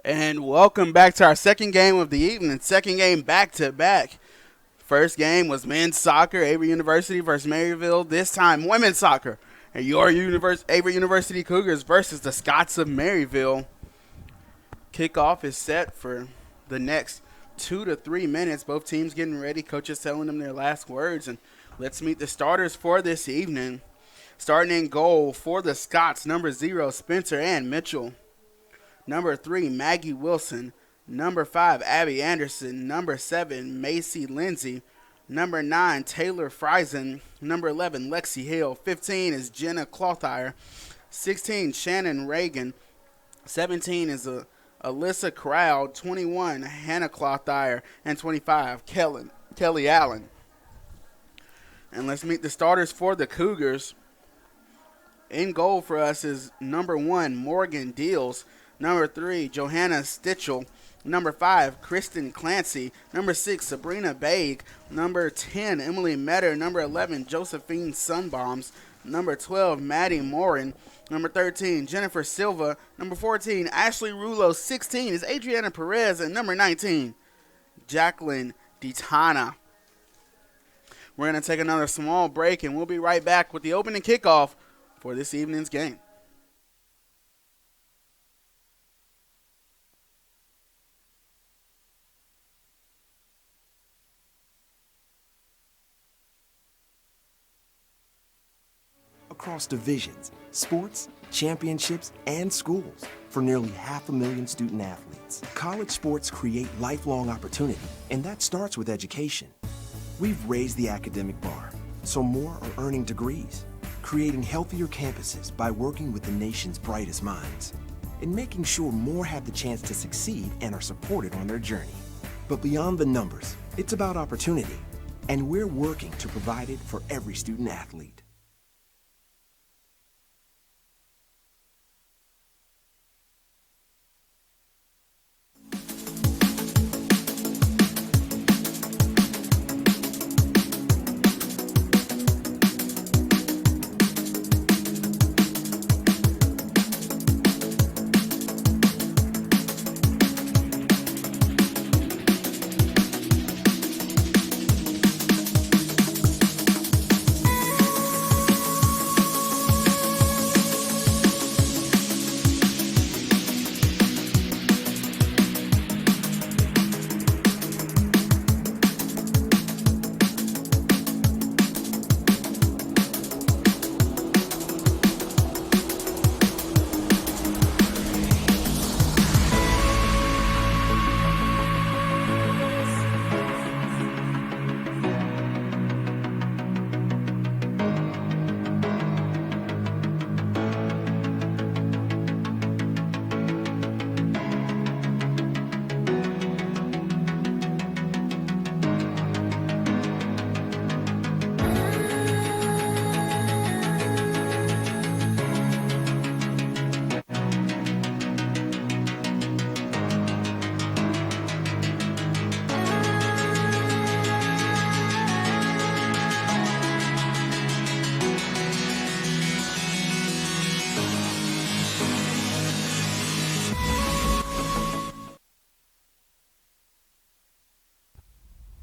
And welcome back to our second game of the evening. Second game back to back. First game was men's soccer, Averett University versus Maryville. This time, women's soccer. And your Averett University Cougars versus the Scots of Maryville. Kickoff is set for the next 2 to 3 minutes. Both teams getting ready. Coaches telling them their last words. And let's meet the starters for this evening. Starting in goal for the Scots, number 0, Spencer Ann Mitchell. Number 3, Maggie Wilson. Number 5, Abby Anderson. Number 7, Macy Lindsay. Number 9, Taylor Friesen. Number 11, Lexi Hill. 15 is Jenna Clothier. 16, Shannon Reagan. 17 is Alyssa Crowd. 21, Hannah Clothier. And 25, Kelly Allen. And let's meet the starters for the Cougars. In goal for us is number 1, Morgan Deals. Number 3, Johanna Stitchell. Number 5, Kristen Clancy. Number 6, Sabrina Baig. Number 10, Emily Metter. Number 11, Josephine Sunbombs. Number 12, Maddie Morin. Number 13, Jennifer Silva. Number 14, Ashley Rulo. 16 is Adriana Perez. And number 19, Jacqueline DiTana. We're going to take another small break, and we'll be right back with the opening kickoff for this evening's game. Across divisions, sports, championships, and schools for nearly 500,000 student athletes. College sports create lifelong opportunity, and that starts with education. We've raised the academic bar, so more are earning degrees, creating healthier campuses by working with the nation's brightest minds, and making sure more have the chance to succeed and are supported on their journey. But beyond the numbers, it's about opportunity, and we're working to provide it for every student athlete.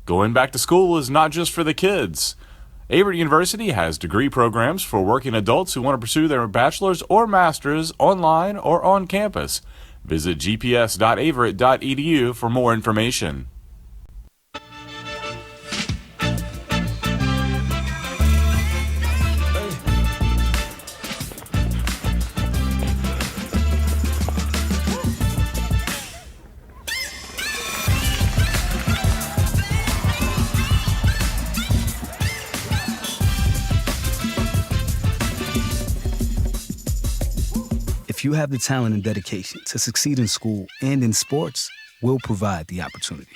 Going back to school is not just for the kids. Averett University has degree programs for working adults who want to pursue their bachelor's or master's online or on campus. Visit gps.averett.edu for more information. If you have the talent and dedication to succeed in school and in sports, we'll provide the opportunity.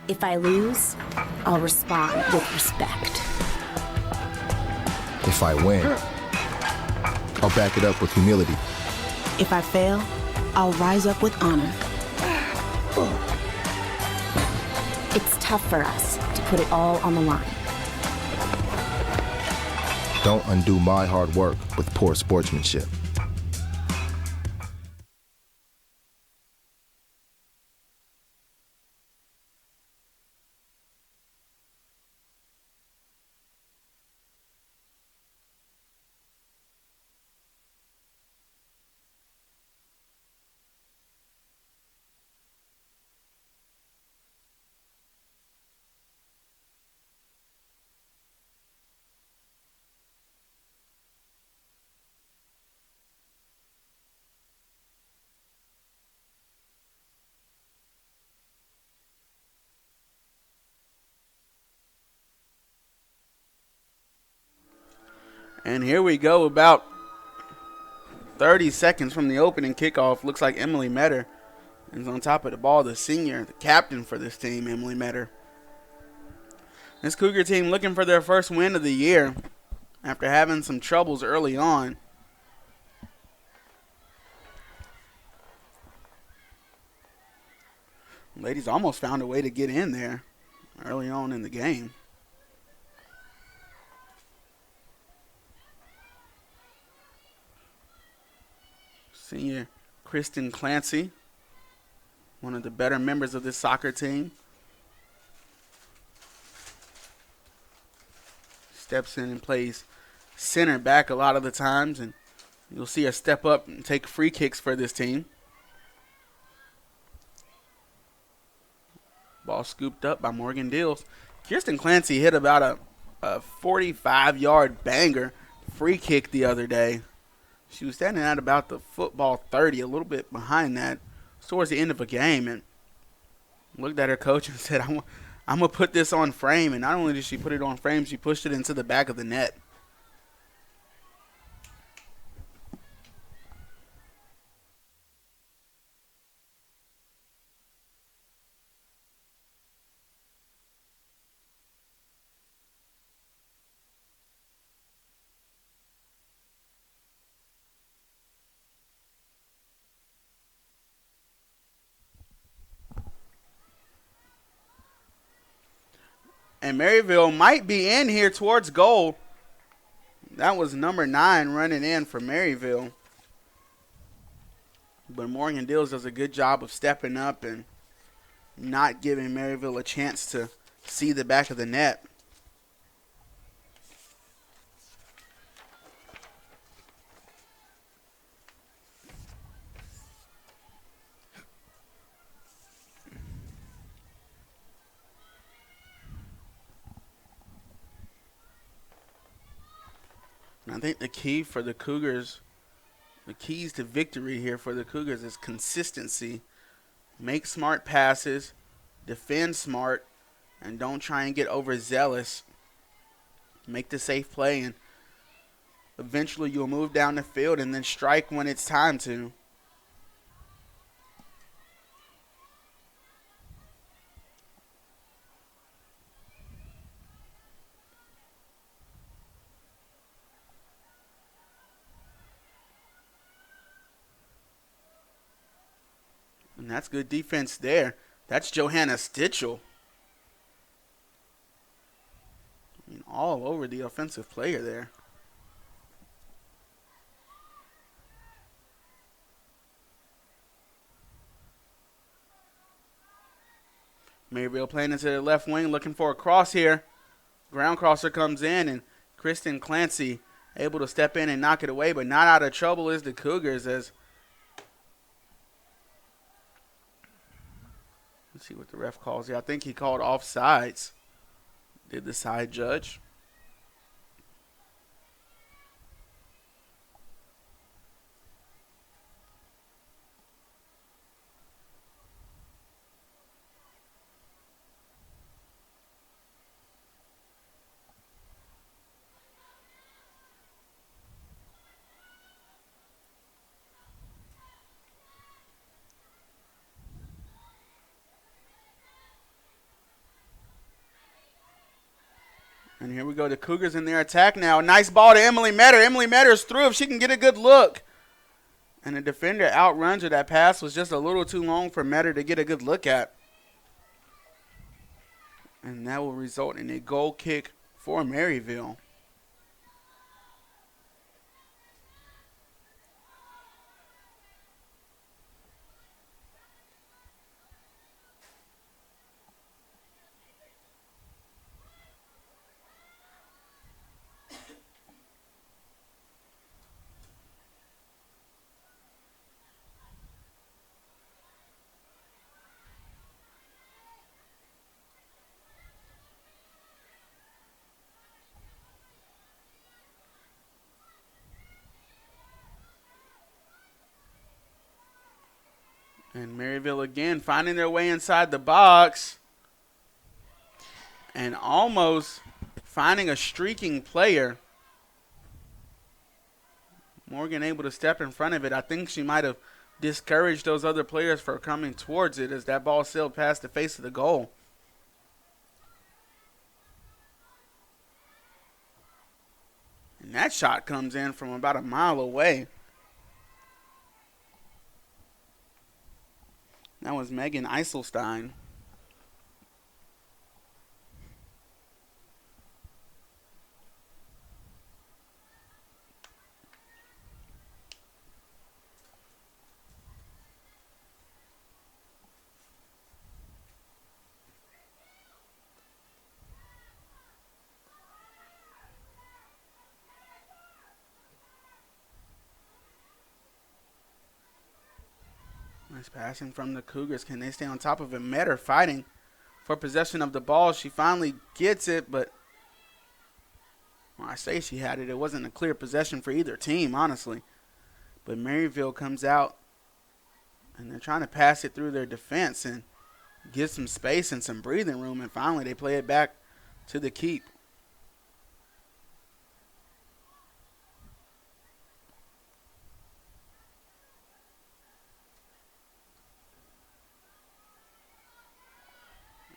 If I lose, I'll respond with respect. If I win, I'll back it up with humility. If I fail, I'll rise up with honor. It's tough for us to put it all on the line. Don't undo my hard work with poor sportsmanship. And here we go, about 30 seconds from the opening kickoff. Looks like Emily Metter is on top of the ball, the senior, the captain for this team, Emily Metter. This Cougar team looking for their first win of the year after having some troubles early on. Ladies almost found a way to get in there early on in the game. Senior Kristen Clancy, one of the better members of this soccer team, steps in and plays center back a lot of the times, and you'll see her step up and take free kicks for this team. Ball scooped up by Morgan Dills. Kirsten Clancy hit about a 45-yard banger free kick the other day. She was standing at about the football 30, a little bit behind that, towards the end of a game, and looked at her coach and said, I'm going to put this on frame. And not only did she put it on frame, she pushed it into the back of the net. And Maryville might be in here towards goal. That was number 9 running in for Maryville. But Morgan Dills does a good job of stepping up and not giving Maryville a chance to see the back of the net. And I think the key for the Cougars, the keys to victory here for the Cougars is consistency. Make smart passes, defend smart, and don't try and get overzealous. Make the safe play, and eventually you'll move down the field and then strike when it's time to. And that's good defense there. That's Johanna Stitchell. I mean, all over the offensive player there. Maryville playing into the left wing, looking for a cross here. Ground crosser comes in, and Kristen Clancy able to step in and knock it away, but not out of trouble is the Cougars as let's see what the ref calls here. I think he called offsides. Did the side judge. And here we go. The Cougars in their attack now. Nice ball to Emily Metter. Emily Metter's through if she can get a good look. And the defender outruns her. That pass was just a little too long for Metter to get a good look at. And that will result in a goal kick for Maryville. And Maryville again finding their way inside the box and almost finding a streaking player. Morgan able to step in front of it. I think she might have discouraged those other players from coming towards it as that ball sailed past the face of the goal. And that shot comes in from about a mile away. That was Megan Eiselstein. Nice passing from the Cougars. Can they stay on top of it? Metter fighting for possession of the ball. She finally gets it, but when I say she had it, it wasn't a clear possession for either team, honestly. But Maryville comes out, and they're trying to pass it through their defense and give some space and some breathing room, and finally they play it back to the keep.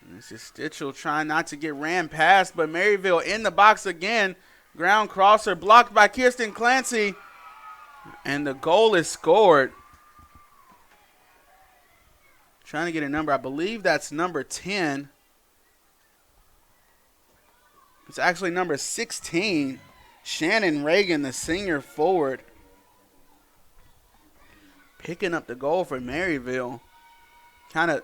This is Stitchell trying not to get ran past, but Maryville in the box again. Ground crosser blocked by Kirsten Clancy, and the goal is scored. Trying to get a number. I believe that's number 10. It's actually number 16. Shannon Reagan, the senior forward, picking up the goal for Maryville. Kind of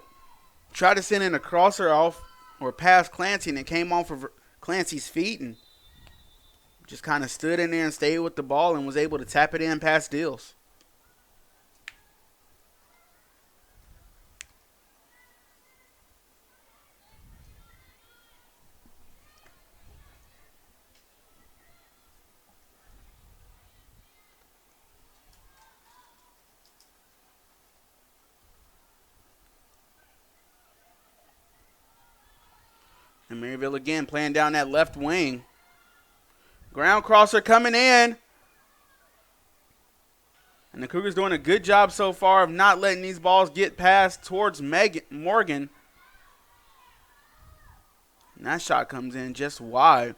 tried to send in a crosser off or past Clancy, and it came off of Clancy's feet and just kind of stood in there and stayed with the ball and was able to tap it in past Dills. And Maryville again playing down that left wing. Ground crosser coming in. And the Cougars doing a good job so far of not letting these balls get past towards Morgan. And that shot comes in just wide.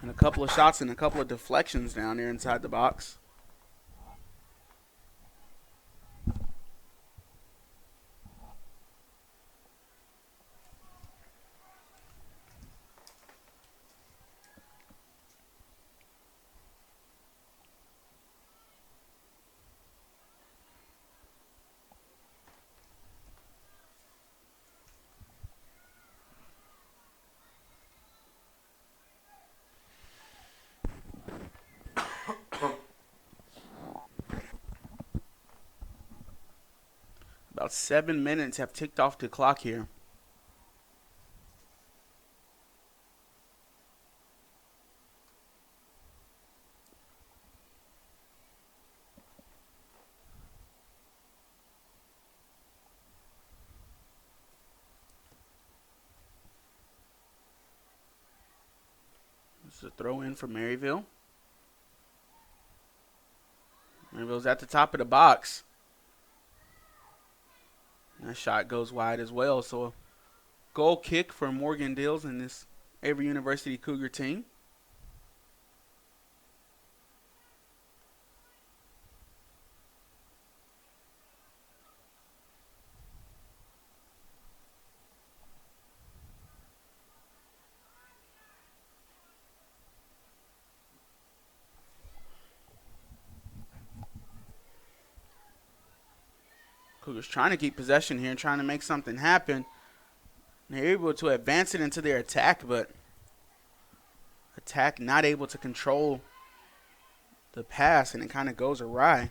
And a couple of shots and a couple of deflections down there inside the box. About 7 minutes have ticked off the clock here. This is a throw in for Maryville. Maryville's at the top of the box. That shot goes wide as well. So a goal kick for Morgan Dills in this Avery University Cougar team. Cougars trying to keep possession here and trying to make something happen. They're able to advance it into their attack, but attack not able to control the pass, and it kind of goes awry.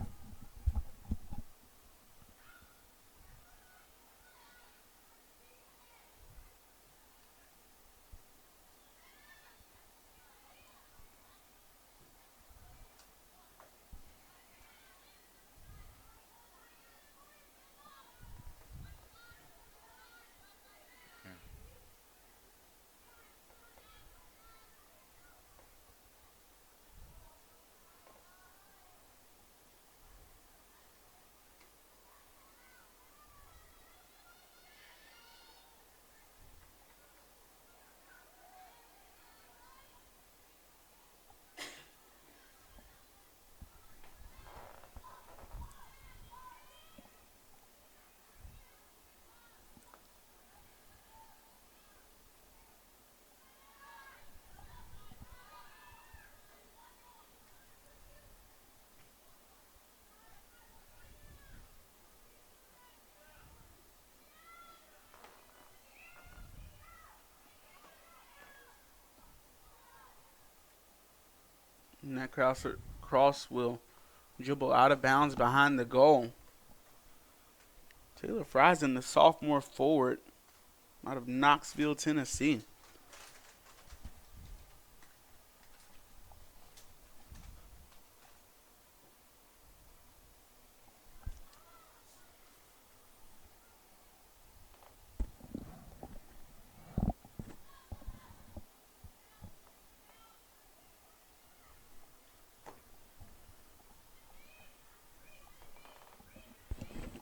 And that cross will dribble out of bounds behind the goal. Taylor Friesen, the sophomore forward out of Knoxville, Tennessee.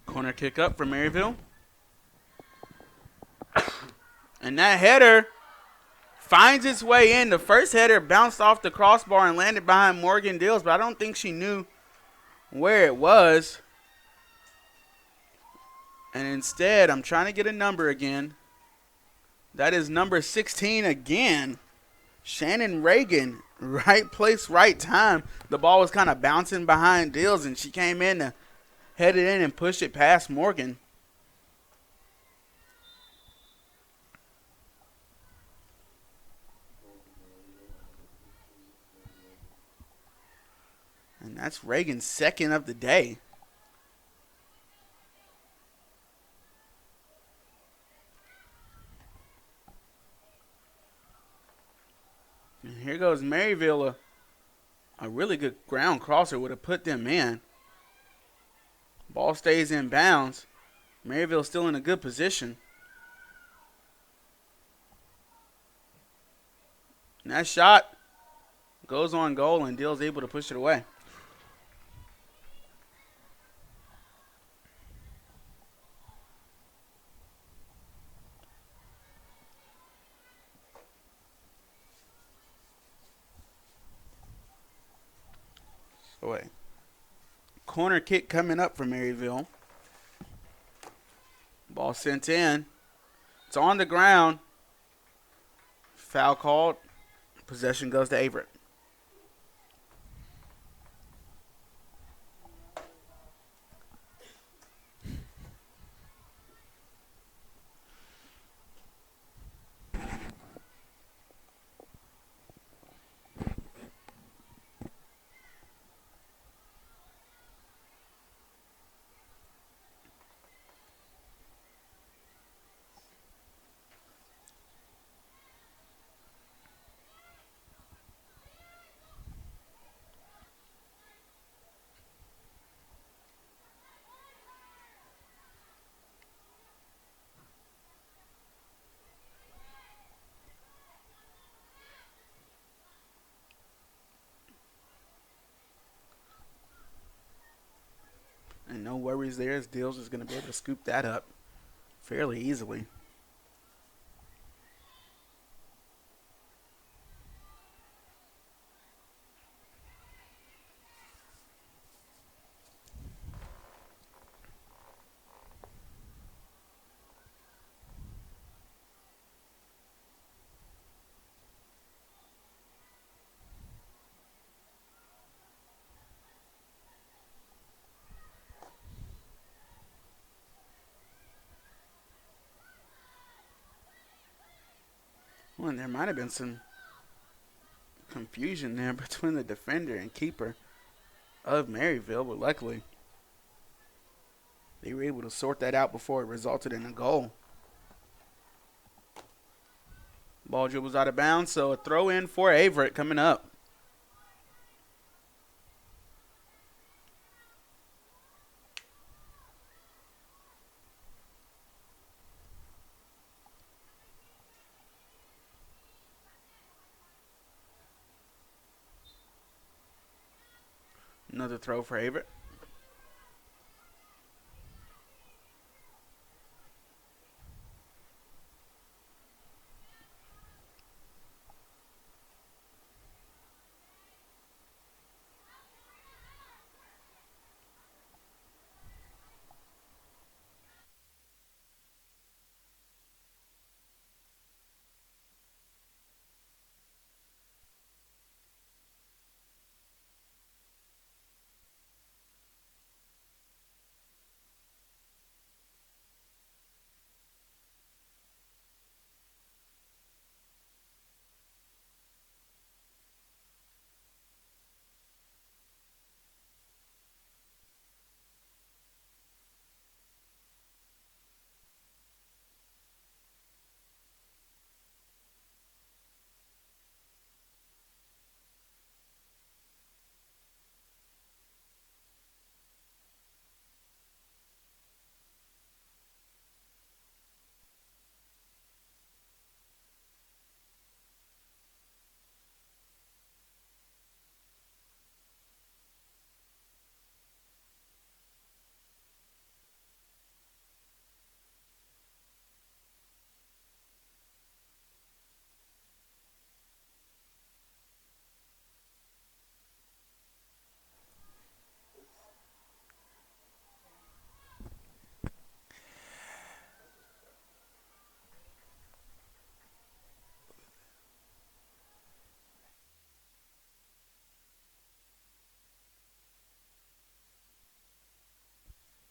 Corner kick up for Maryville. And that header finds its way in. The first header bounced off the crossbar and landed behind Morgan Dills, but I don't think she knew where it was. And instead, I'm trying to get a number again. That is number 16 again. Shannon Reagan, right place, right time. The ball was kind of bouncing behind Dills, and she came in to head it in and push it past Morgan. And that's Reagan's second of the day. And here goes Maryville. A really good ground crosser would have put them in. Ball stays in bounds. Maryville still in a good position. And that shot goes on goal, and Dill's able to push it away. So a corner kick coming up for Maryville. Ball sent in. It's on the ground. Foul called. Possession goes to Averett. And no worries there, as Dills is going to be able to scoop that up fairly easily. Well, there might have been some confusion there between the defender and keeper of Maryville, but luckily they were able to sort that out before it resulted in a goal. Ball dribbles out of bounds, so a throw in for Averett coming up. Another throw for Averett.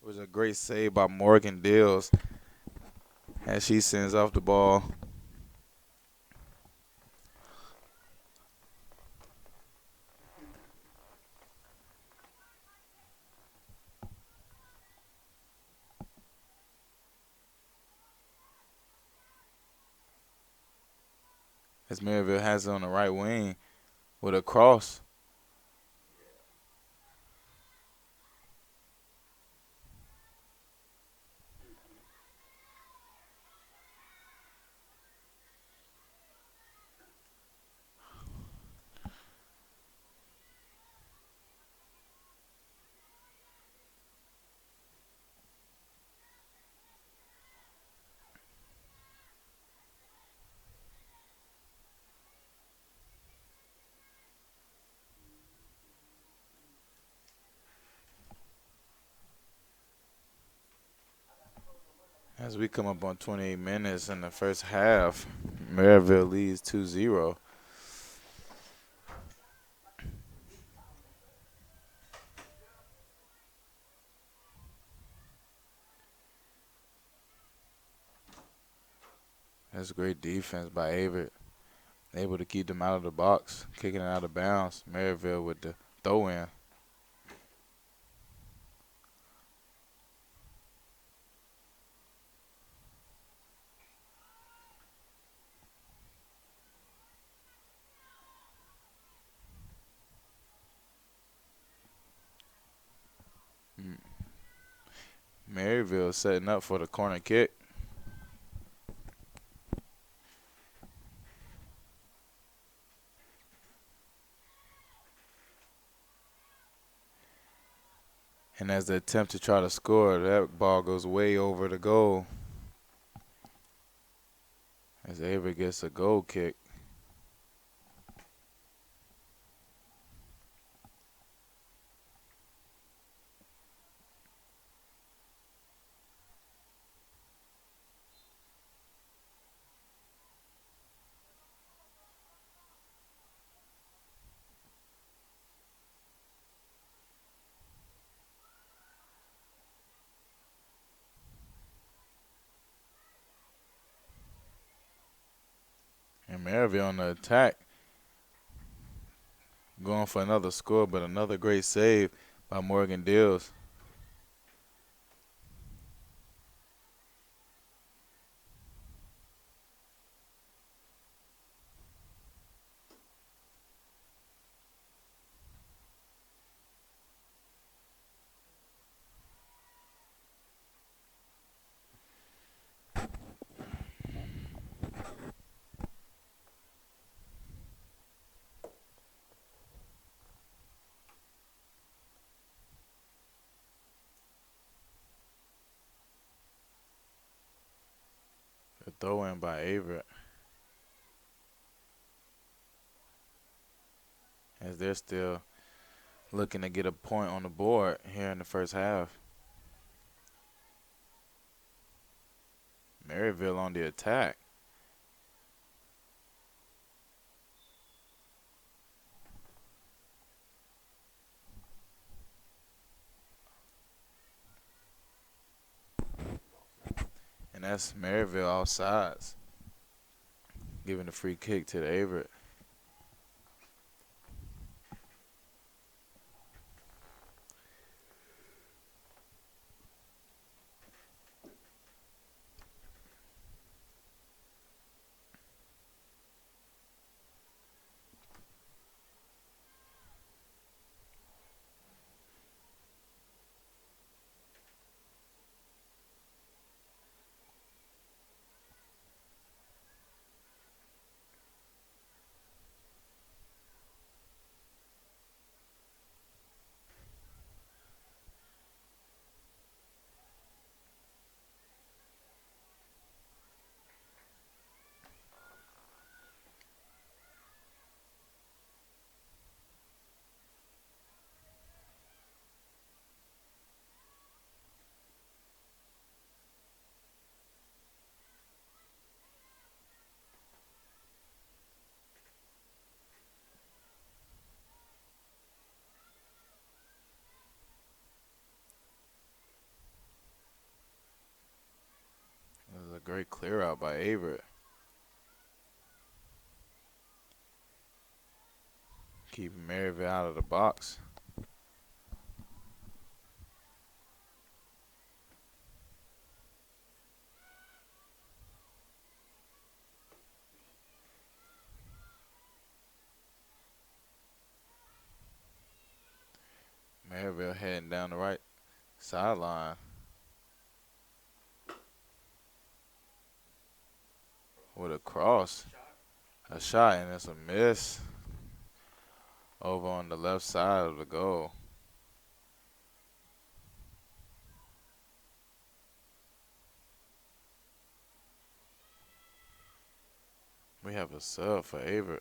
It was a great save by Morgan Dills as she sends off the ball. As Maryville has it on the right wing with a cross. As we come up on 28 minutes in the first half, Maryville leads 2-0. That's great defense by Averett. Able to keep them out of the box, kicking it out of bounds. Maryville with the throw-in. Maryville setting up for the corner kick. And as they attempt to try to score, that ball goes way over the goal. As Averett gets a goal kick. And Maryville on the attack, going for another score, but another great save by Morgan Dills. A throw in by Averett. As they're still looking to get a point on the board here in the first half. Maryville on the attack. And that's Maryville all sides, giving the free kick to the Averett. That was a great clear out by Averett. Keeping Maryville out of the box. Maryville heading down the right sideline. With a cross. A shot, and it's a miss over on the left side of the goal. We have a sub for Averett.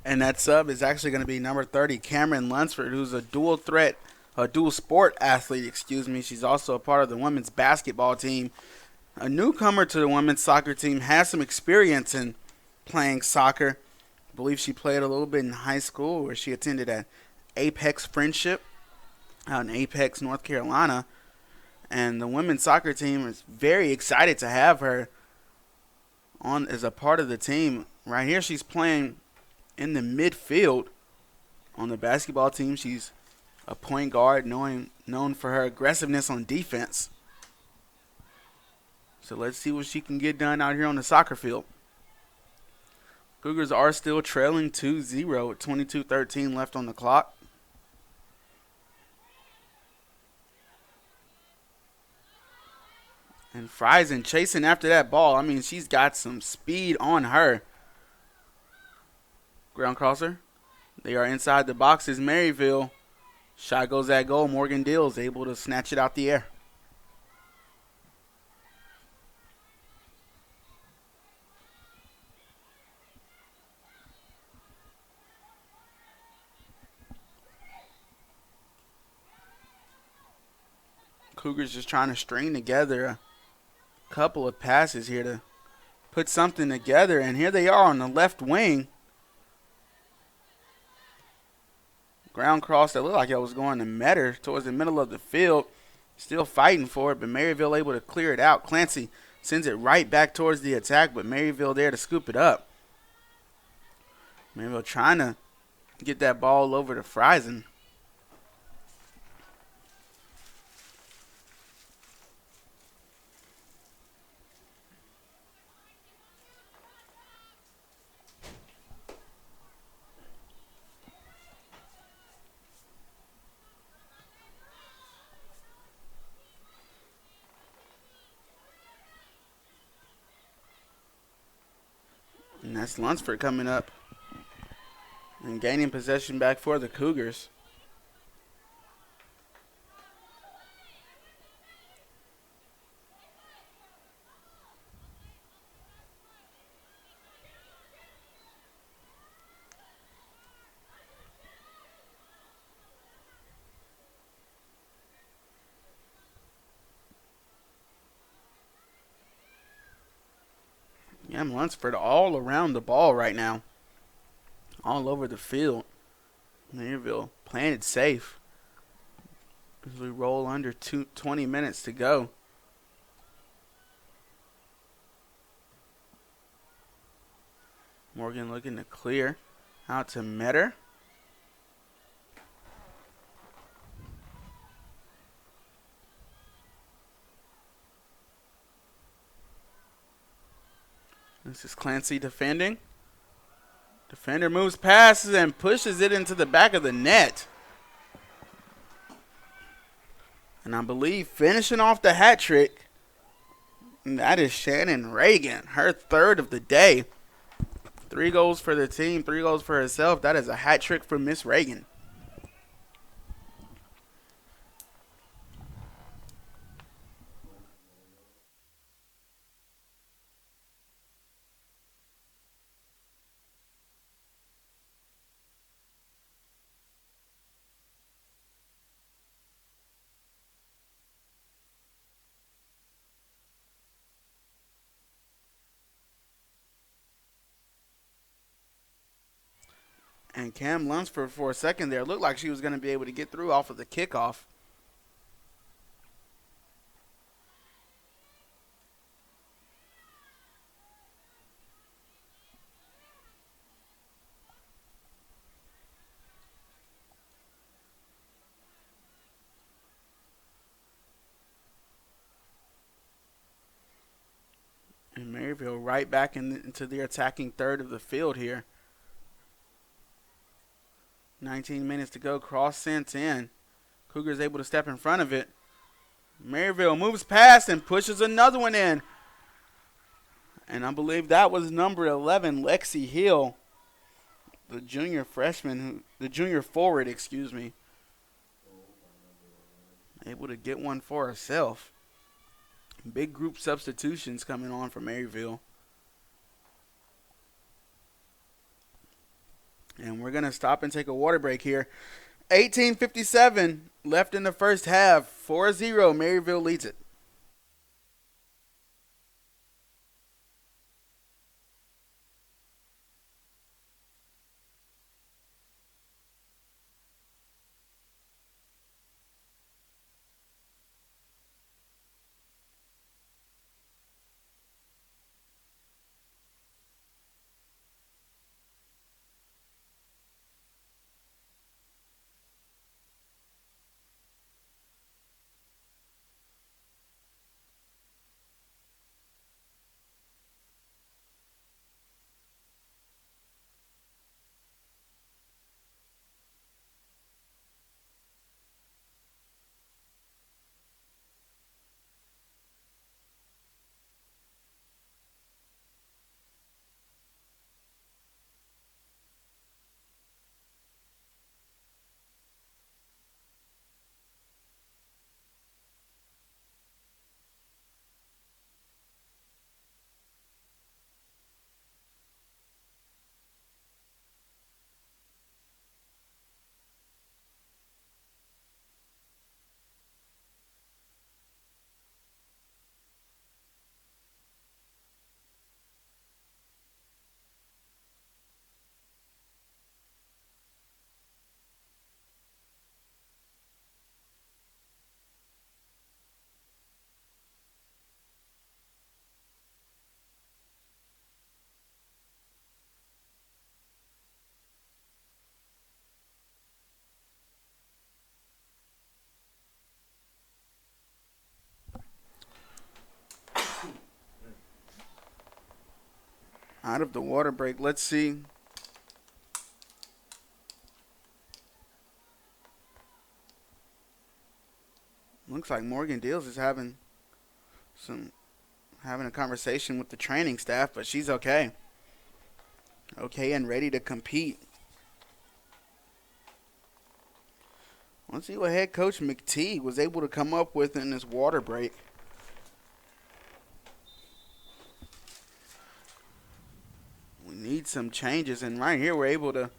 And that sub is actually going to be number 30, Cameron Lunsford, who's a dual sport athlete, excuse me. She's also a part of the women's basketball team. A newcomer to the women's soccer team, has some experience in playing soccer. I believe she played a little bit in high school, where she attended at Apex Friendship out in Apex, North Carolina. And the women's soccer team is very excited to have her on as a part of the team. Right here, she's playing in the midfield on the basketball team. She's a point guard, known for her aggressiveness on defense. So let's see what she can get done out here on the soccer field. Cougars are still trailing 2-0 with 22:13 left on the clock. And Friesen chasing after that ball. I mean, she's got some speed on her. Ground crosser. They are inside the boxes. Maryville. Shot goes at goal. Morgan Dills able to snatch it out the air. Cougars just trying to string together couple of passes here to put something together, and here they are on the left wing. Ground cross that looked like it was going to Metter towards the middle of the field. Still fighting for it, but Maryville able to clear it out. Clancy sends it right back towards the attack, but Maryville there to scoop it up. Maryville trying to get that ball over to Friesen. And that's Lunsford coming up and gaining possession back for the Cougars. Yeah, Lunsford all around the ball right now. All over the field. Maryville playing it safe. As we roll under 20 minutes to go. Morgan looking to clear out to Metter. This is Clancy defending. Defender moves, passes, and pushes it into the back of the net. And I believe finishing off the hat trick, that is Shannon Reagan, her third of the day. 3 goals for the team, 3 goals for herself. That is a hat trick from Miss Reagan. And Cam Lunsford, for a second there, looked like she was going to be able to get through off of the kickoff. And Maryville right back into the attacking third of the field here. 19 minutes to go. Cross sent in. Cougars able to step in front of it. Maryville moves past and pushes another one in. And I believe that was number 11, Lexi Hill, the junior freshman, the junior forward, excuse me. Able to get one for herself. Big group substitutions coming on for Maryville. And we're going to stop and take a water break here. 18:57 left in the first half. 4-0, Maryville leads it. Out of the water break. Let's see. Looks like Morgan Deals is having a conversation with the training staff, but she's okay. Okay and ready to compete. Let's see what head coach McTeague was able to come up with in this water break. We need some changes, and right here we're able to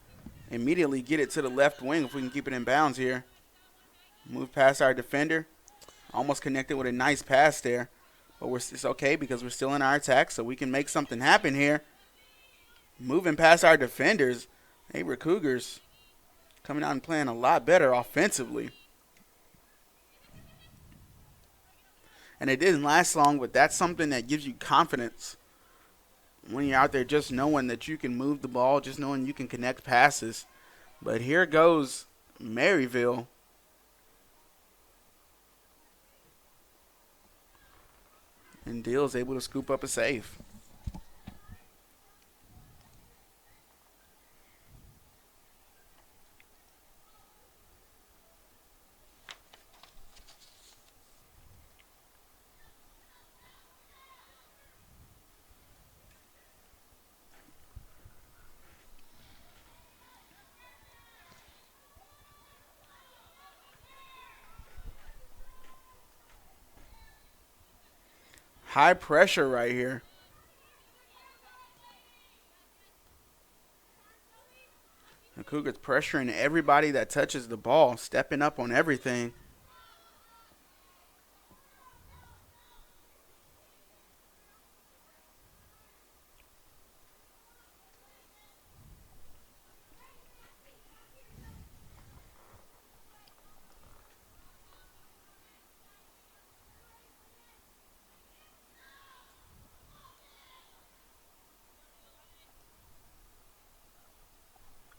immediately get it to the left wing if we can keep it in bounds here. Move past our defender. Almost connected with a nice pass there. But it's okay because we're still in our attack, so we can make something happen here. Moving past our defenders. Averett Cougars coming out and playing a lot better offensively. And it didn't last long, but that's something that gives you confidence when you're out there, just knowing that you can move the ball, just knowing you can connect passes. But here goes Maryville. And Deal's able to scoop up a save. High pressure right here. The Cougars pressuring everybody that touches the ball, stepping up on everything.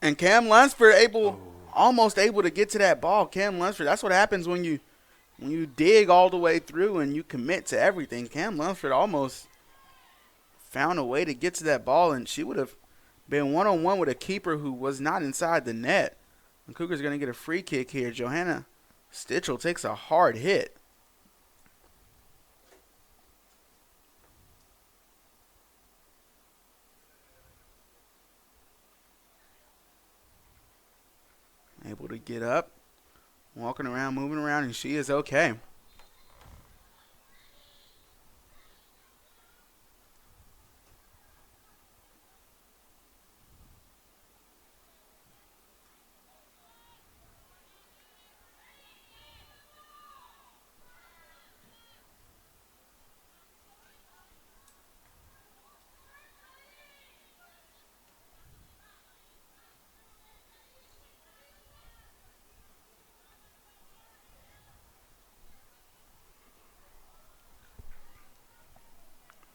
And Cam Lunsford almost able to get to that ball. Cam Lunsford, that's what happens when you dig all the way through and you commit to everything. Cam Lunsford almost found a way to get to that ball, and she would have been one-on-one with a keeper who was not inside the net. The Cougars are going to get a free kick here. Johanna Stitchell takes a hard hit. Able to get up, walking around, moving around, and she is okay.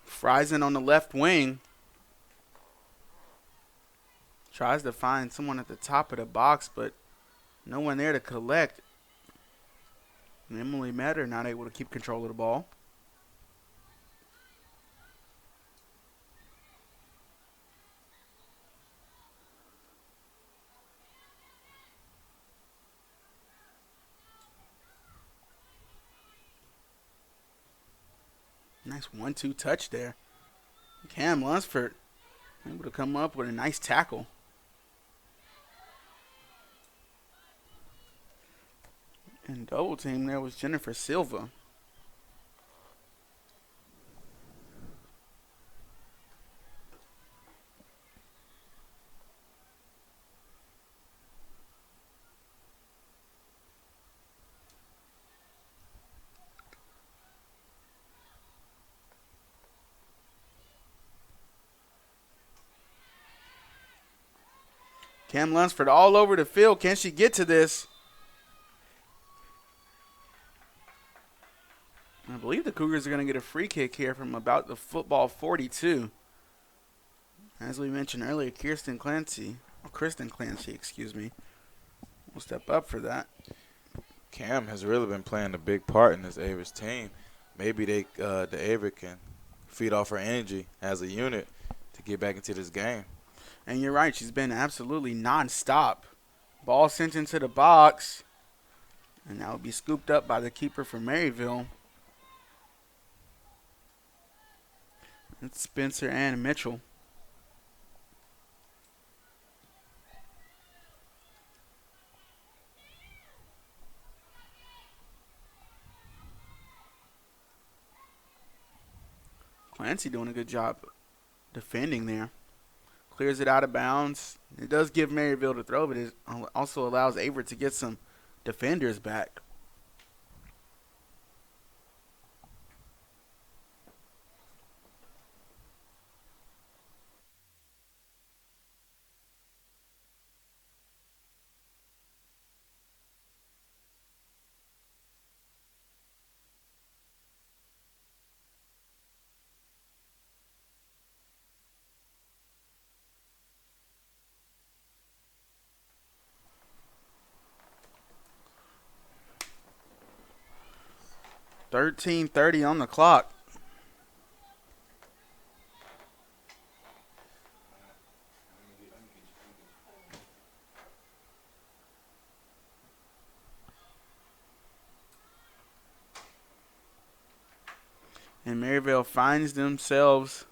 Friesen on the left wing. Tries to find someone at the top of the box, but no one there to collect. And Emily Metter not able to keep control of the ball. Nice 1-2 touch there. Cam Lunsford able to come up with a nice tackle. And double team there was Jennifer Silva. Cam Lunsford all over the field. Can she get to this? I believe the Cougars are going to get a free kick here from about the football 42. As we mentioned earlier, Kristen Clancy, excuse me, will step up for that. Cam has really been playing a big part in this Averett's team. Maybe the Averett can feed off her energy as a unit to get back into this game. And you're right, she's been absolutely nonstop. Ball sent into the box, and that will be scooped up by the keeper for Maryville. It's Spencer and Mitchell. Clancy doing a good job defending there. Clears it out of bounds. It does give Maryville to throw, but it also allows Averett to get some defenders back. $13:30 on the clock. And Maryville finds themselves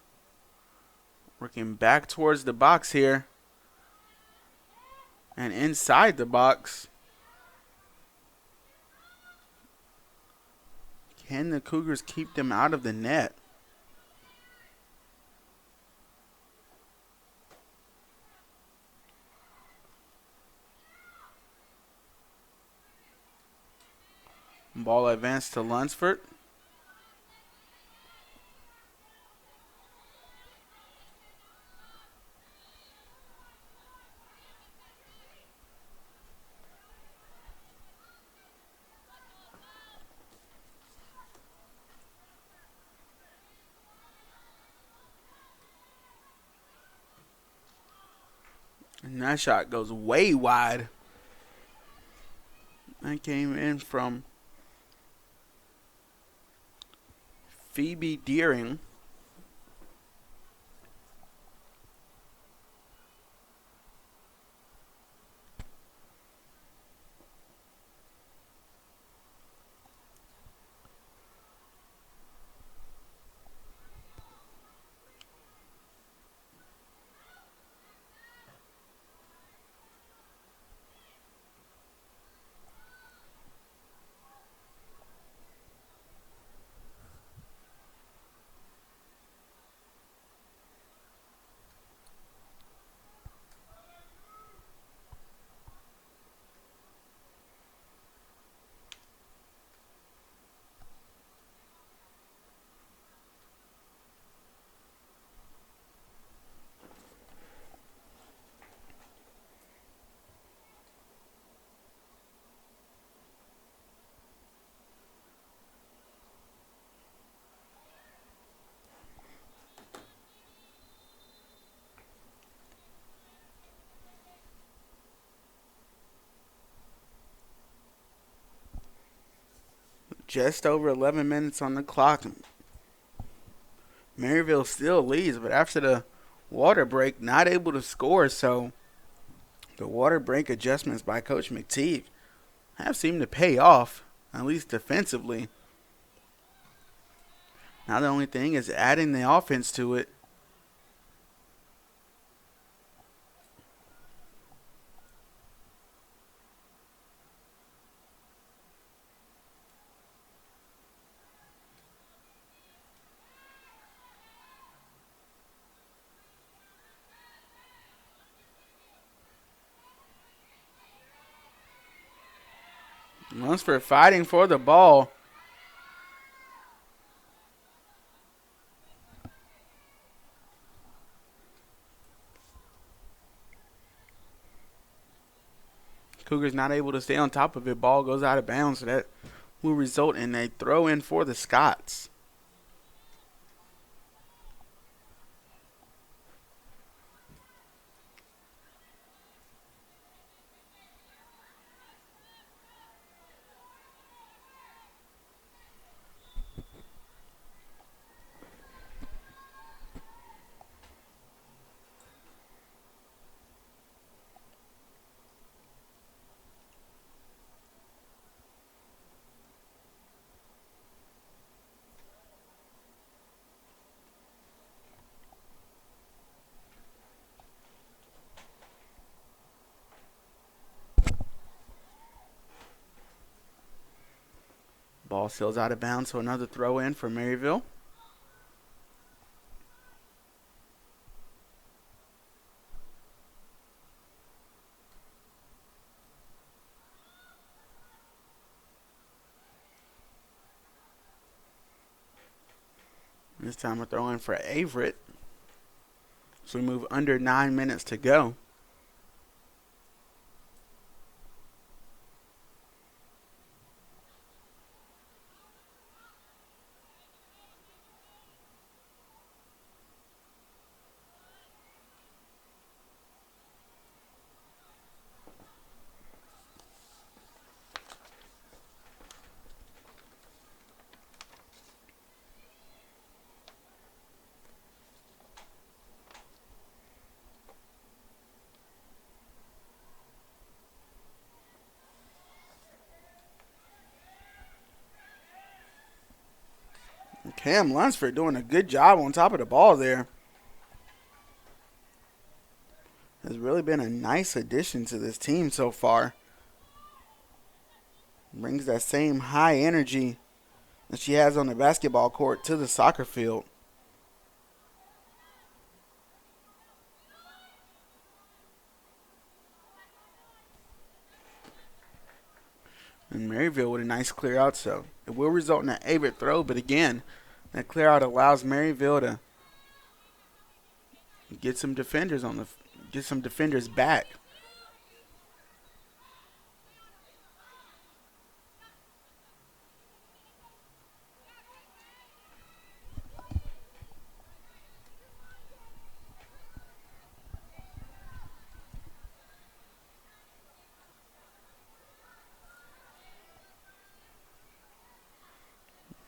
working back towards the box here. And inside the box, can the Cougars keep them out of the net? Ball advanced to Lunsford. And that shot goes way wide. That came in from Phoebe Deering. Just over 11 minutes on the clock. Maryville still leads, but after the water break, not able to score. So the water break adjustments by Coach McTeague have seemed to pay off, at least defensively. Now the only thing is adding the offense to it. Lunsford fighting for the ball. Cougars not able to stay on top of it. Ball goes out of bounds, so that will result in a throw in for the Scots. Ball sails out of bounds, so another throw in for Maryville. This time we're throwing for Averett. So we move under 9 minutes to go. Cam Lunsford doing a good job on top of the ball there. Has really been a nice addition to this team so far. Brings that same high energy that she has on the basketball court to the soccer field. And Maryville with a nice clear out, so it will result in an Averett throw, but again, that clear out allows Maryville to get some defenders back.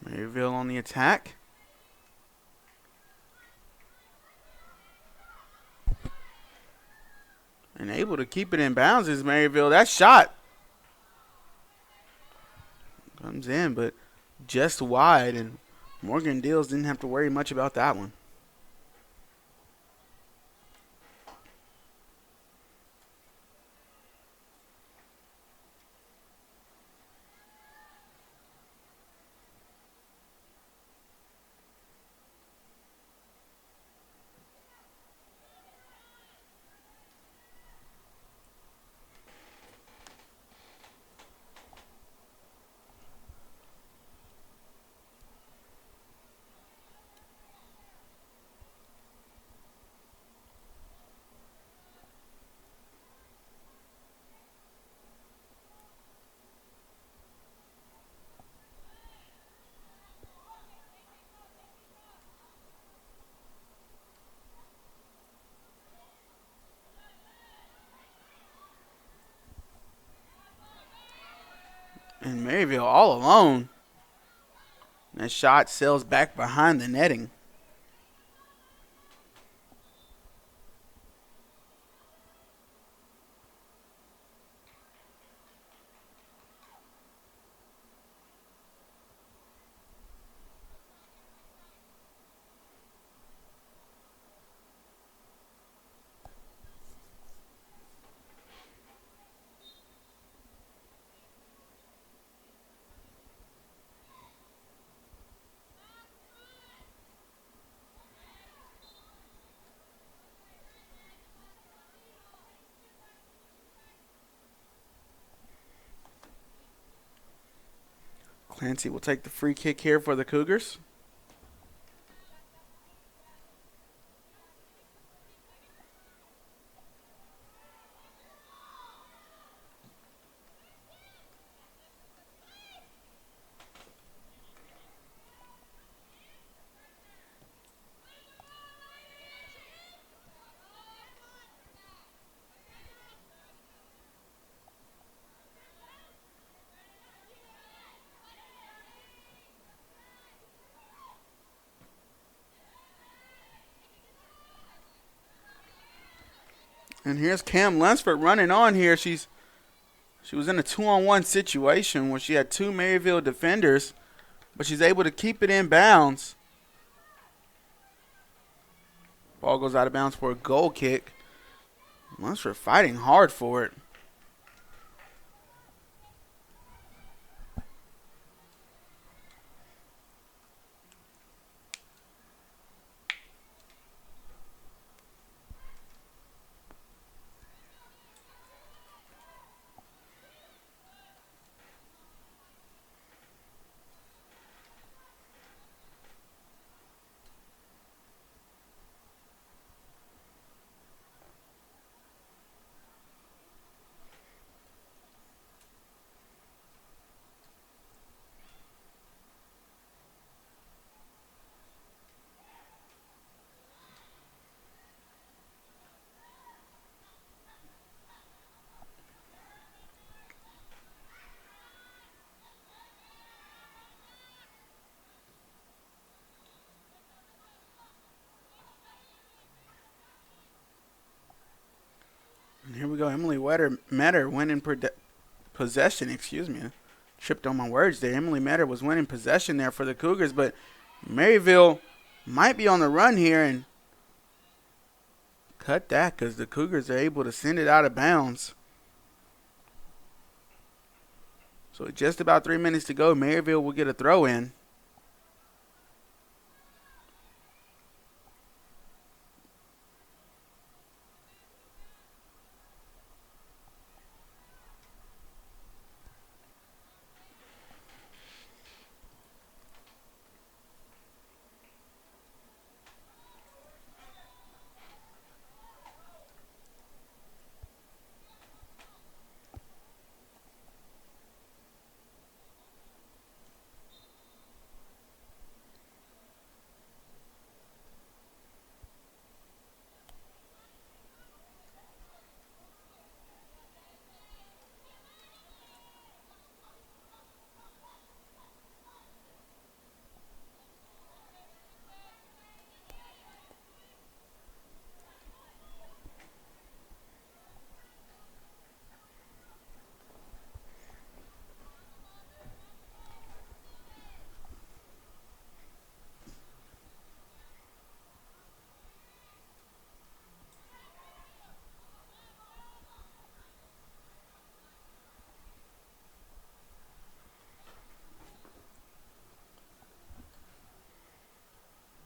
Maryville on the attack. And able to keep it in bounds is Maryville. That shot comes in, but just wide, and Morgan Deals didn't have to worry much about that one. And Maryville all alone. That shot sails back behind the netting. Clancy will take the free kick here for the Cougars. And here's Cam Lunsford running on here. She was in a 2-on-1 situation where she had two Maryville defenders, but she's able to keep it in bounds. Ball goes out of bounds for a goal kick. Lunsford fighting hard for it. Here we go. Emily Metter winning possession. Excuse me. Tripped on my words there. Emily Metter was winning possession there for the Cougars, but Maryville might be on the run here and cut that because the Cougars are able to send it out of bounds. So just about 3 minutes to go. Maryville will get a throw in.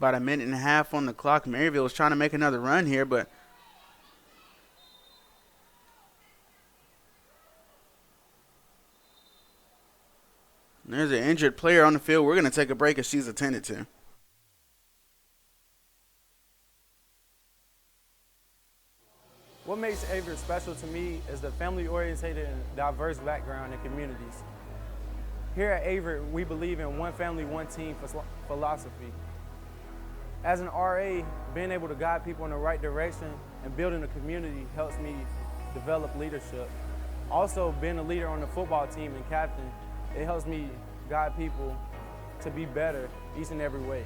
About a minute and a half on the clock. Maryville is trying to make another run here, but there's an injured player on the field. We're going to take a break as she's attended to. What makes Averett special to me is the family-oriented and diverse background and communities. Here at Averett, we believe in one family, one team philosophy. As an RA, being able to guide people in the right direction and building a community helps me develop leadership. Also, being a leader on the football team and captain, it helps me guide people to be better each and every way.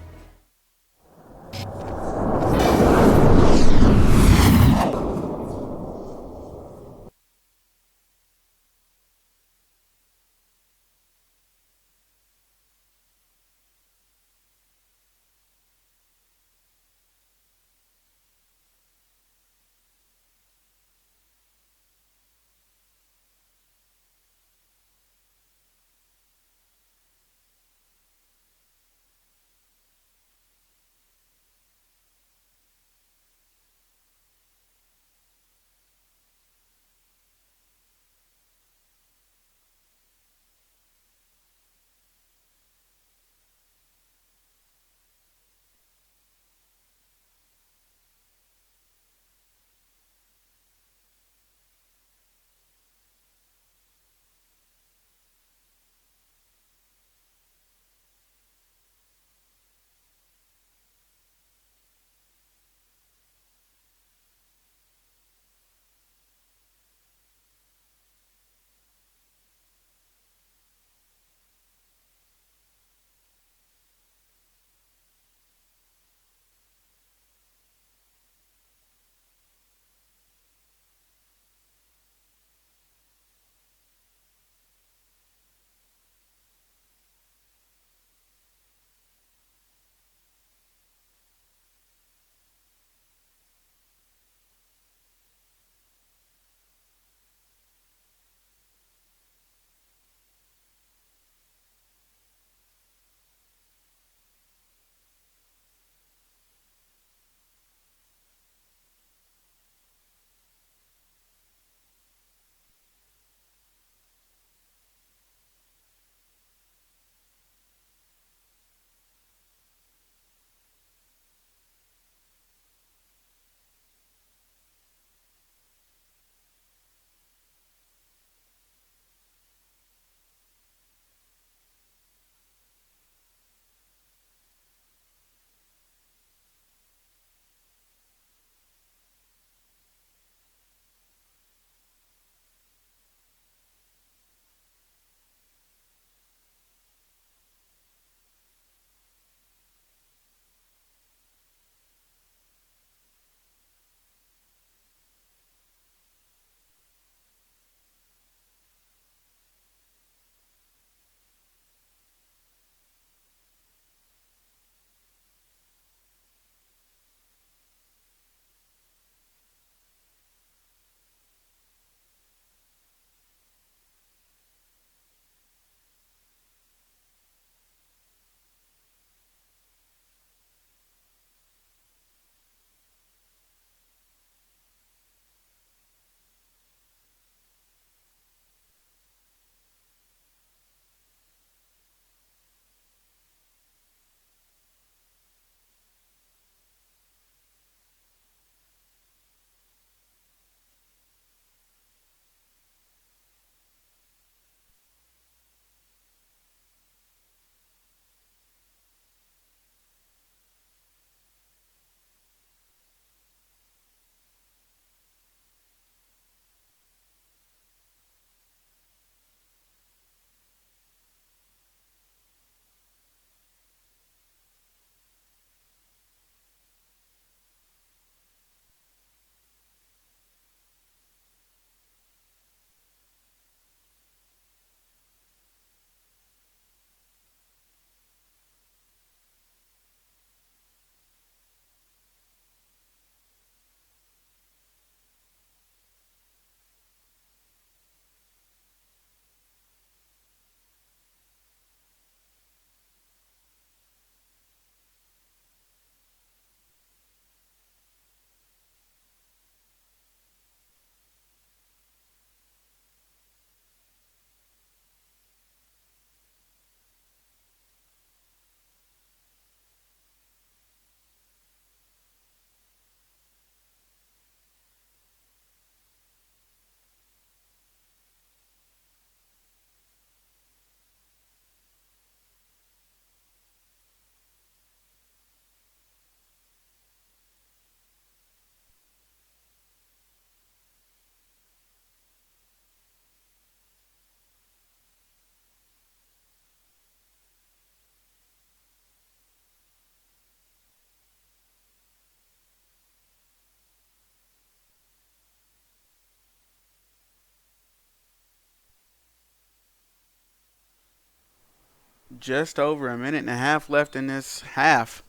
just over a minute and a half left in this half.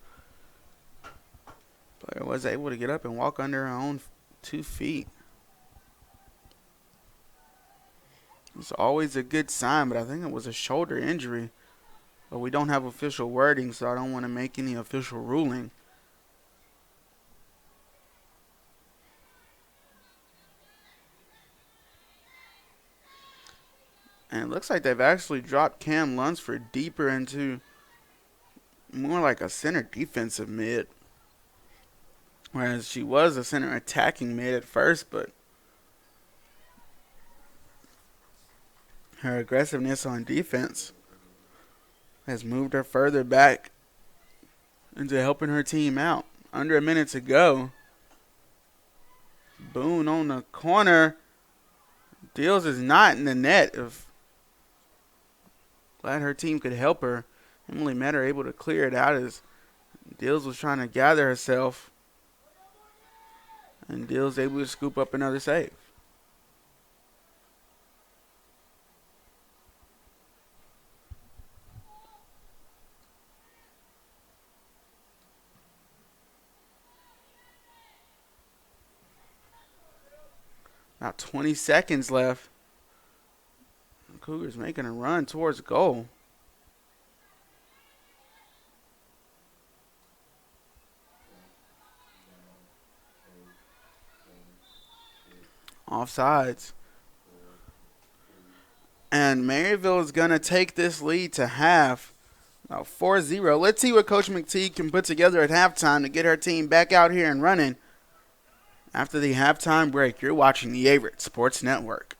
Player was able to get up and walk under her own 2 feet. It's always a good sign, but I think it was a shoulder injury. But we don't have official wording, so I don't want to make any official ruling. And it looks like they've actually dropped Cam Lunsford deeper into more like a center defensive mid. Whereas she was a center attacking mid at first, but her aggressiveness on defense has moved her further back into helping her team out. Under a minute to go. Boone on the corner. Deals is not in the net. Glad her team could help her. Emily Metter able to clear it out as Deals was trying to gather herself. And Deals able to scoop up another save. About 20 seconds left. The Cougars making a run towards goal. Offsides. And Maryville is going to take this lead to half. About 4-0. Let's see what Coach McTeague can put together at halftime to get her team back out here and running. After the halftime break, you're watching the Averett Sports Network.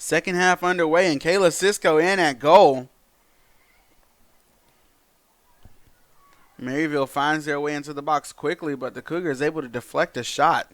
Second half underway, and Kayla Cisco in at goal. Maryville finds their way into the box quickly, but the Cougars able to deflect a shot.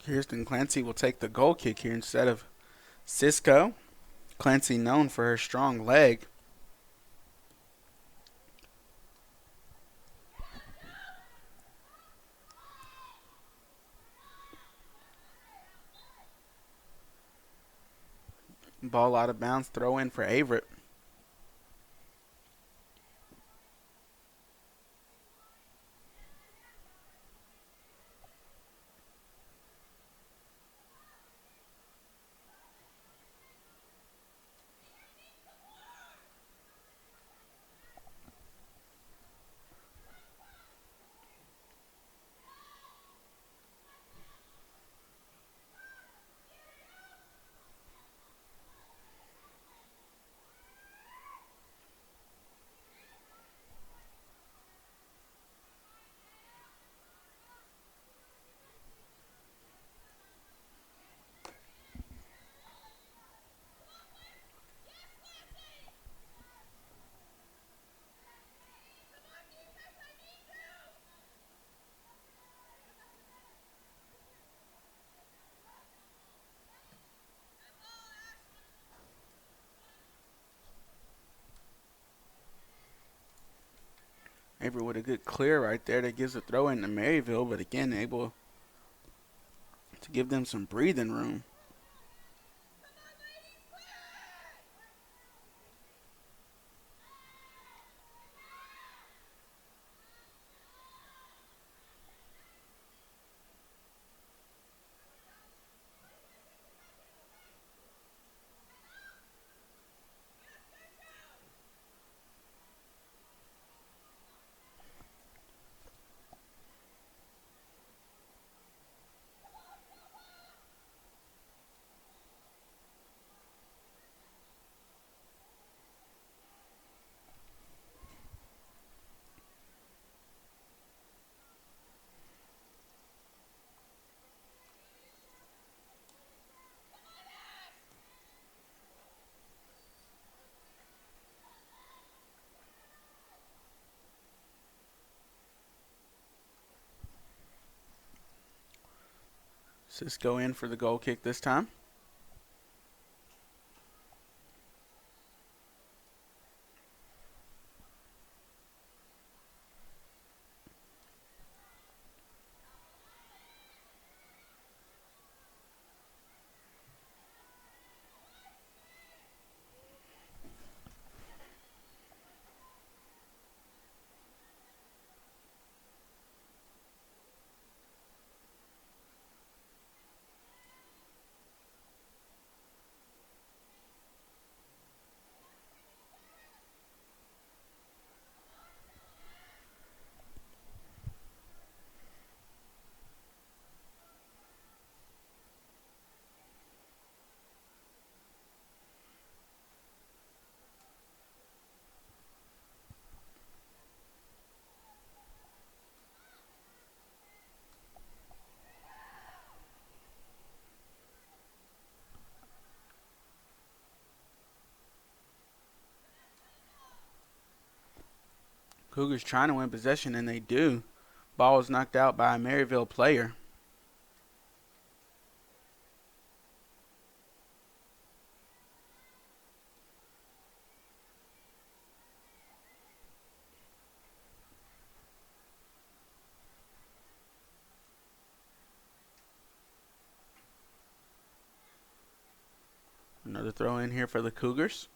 Kirsten Clancy will take the goal kick here instead of Cisco. Clancy known for her strong leg. Ball out of bounds, throw in for Averett. Averett with a good clear right there that gives a throw in to Maryville, but again able to give them some breathing room. Cisco in for the goal kick this time. Cougars trying to win possession, and they do. Ball was knocked out by a Maryville player. Another throw in here for the Cougars.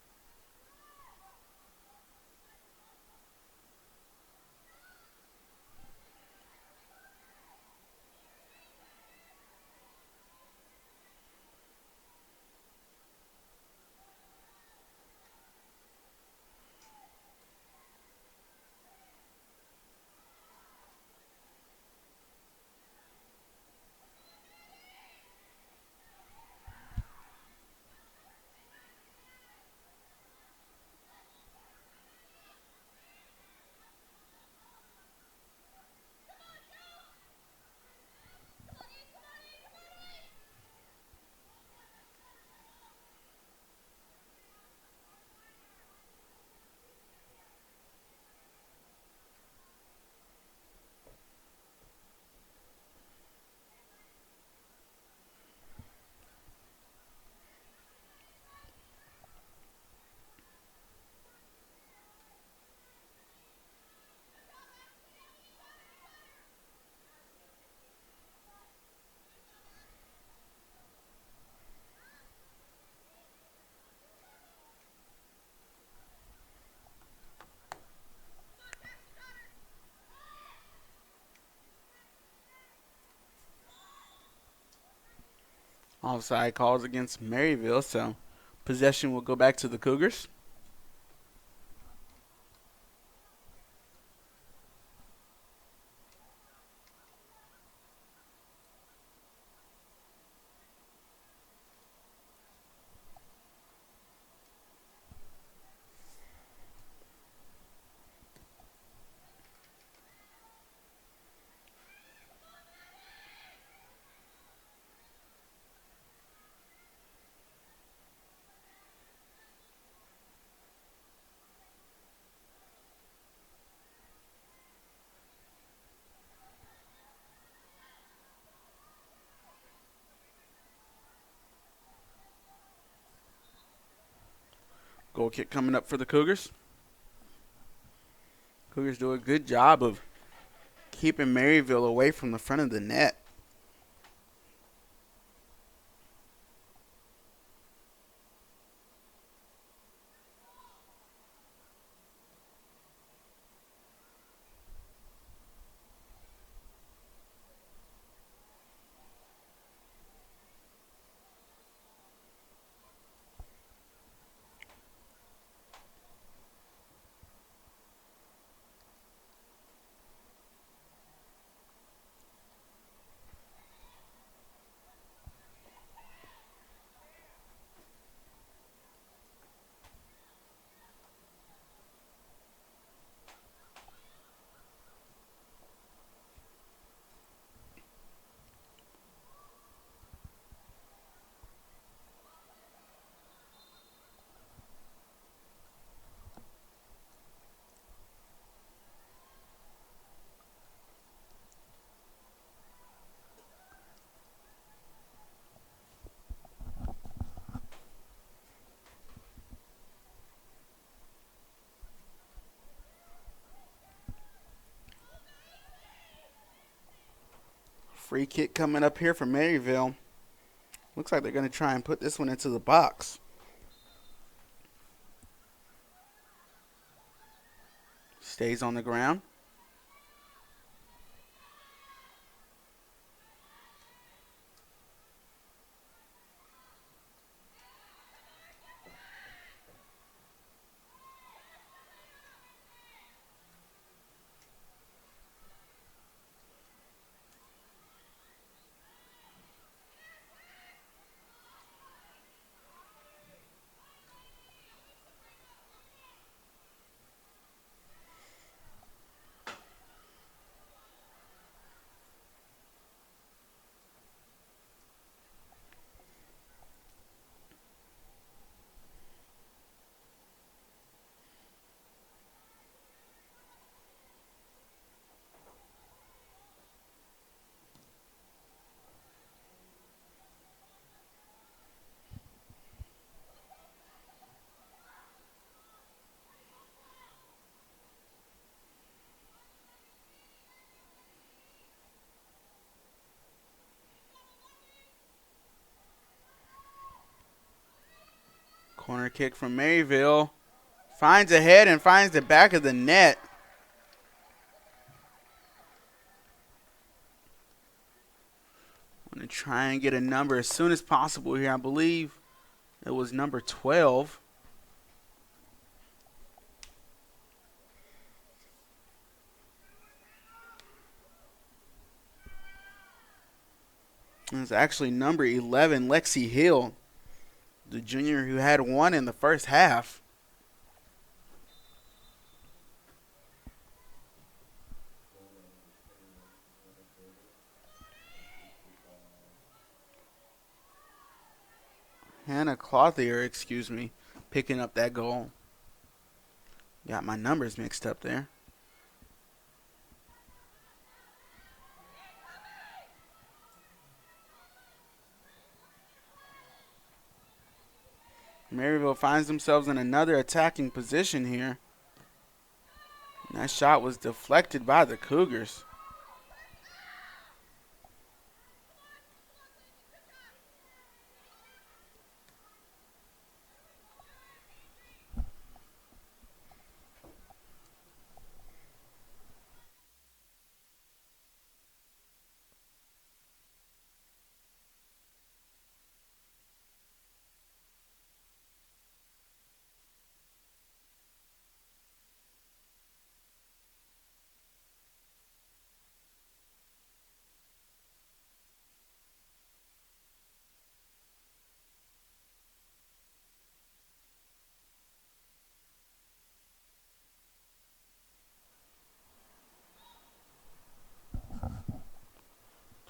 Offside calls against Maryville, so possession will go back to the Cougars. Goal kick coming up for the Cougars. Cougars do a good job of keeping Maryville away from the front of the net. Free kick coming up here for Maryville. Looks like they're going to try and put this one into the box. Stays on the ground. Corner kick from Maryville. Finds a head and finds the back of the net. I'm going to try and get a number as soon as possible here. I believe it was number 12. It was actually number 11, Lexi Hill, the junior who had one in the first half. Hannah Clothier, picking up that goal. Got my numbers mixed up there. Maryville finds themselves in another attacking position here. And that shot was deflected by the Cougars.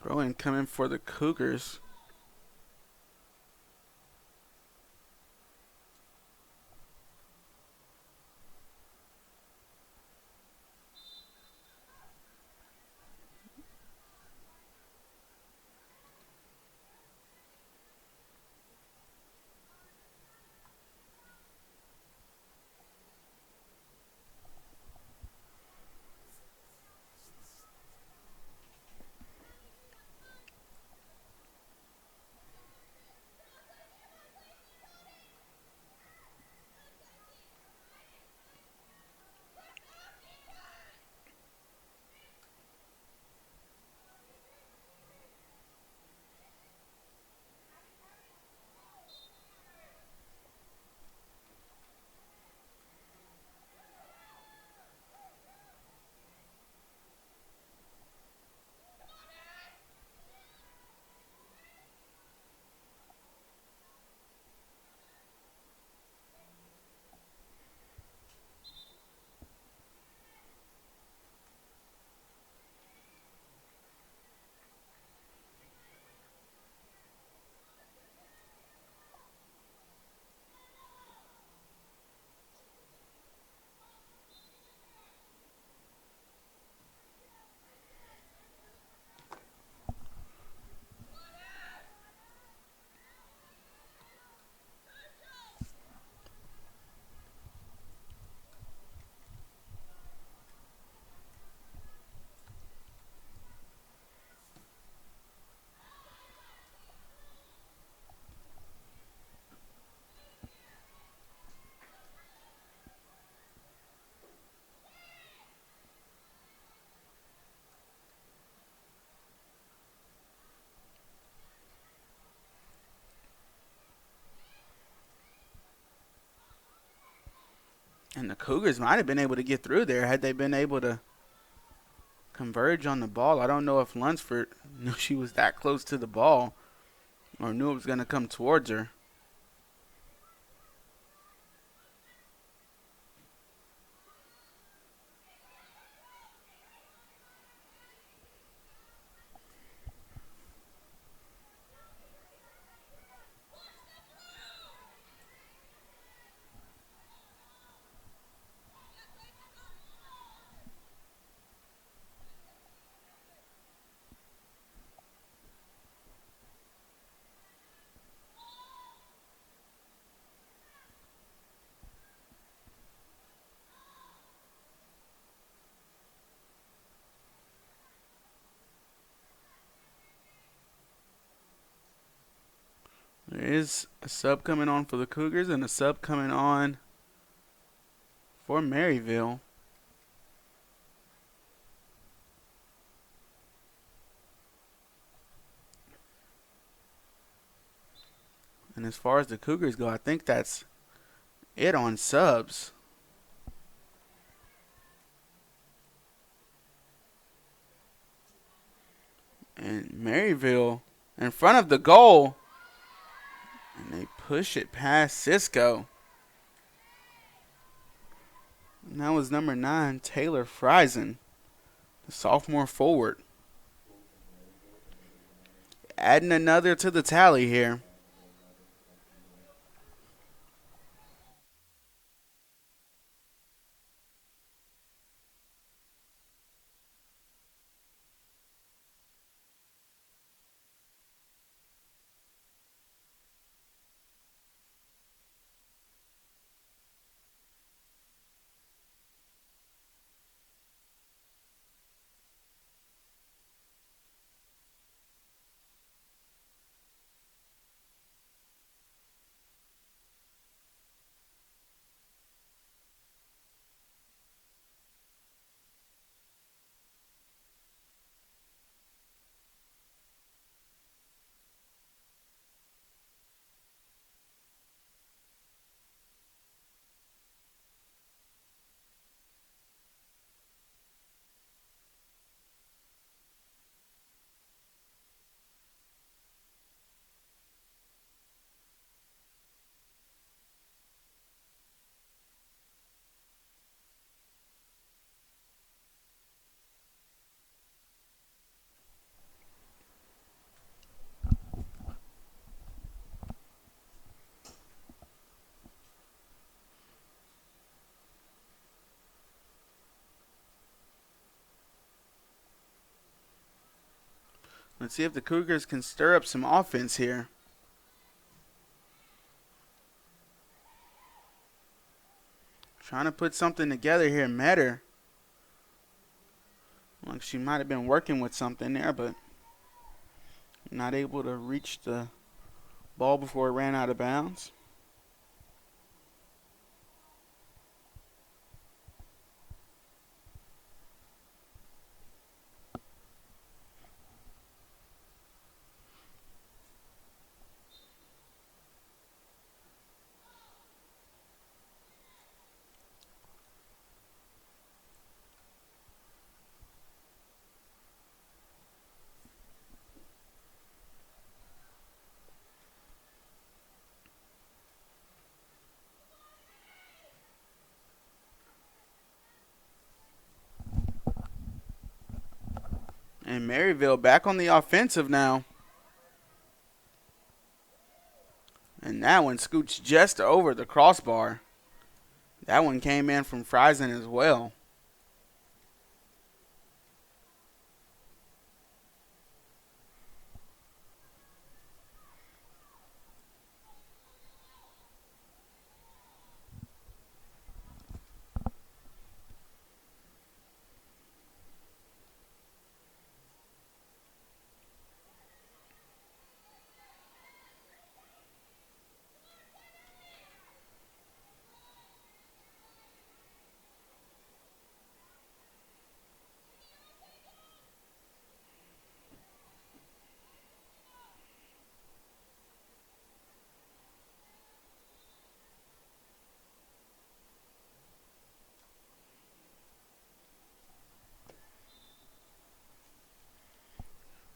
Throw in coming for the Cougars. And the Cougars might have been able to get through there had they been able to converge on the ball. I don't know if Lunsford knew she was that close to the ball or knew it was going to come towards her. There is a sub coming on for the Cougars and a sub coming on for Maryville. And as far as the Cougars go, I think that's it on subs. And Maryville in front of the goal. And they push it past Cisco. And that was number 9, Taylor Friesen, the sophomore forward. Adding another to the tally here. Let's see if the Cougars can stir up some offense here. Trying to put something together here. Metter. Like she might have been working with something there, but not able to reach the ball before it ran out of bounds. And Maryville back on the offensive now. And that one scoots just over the crossbar. That one came in from Friesen as well.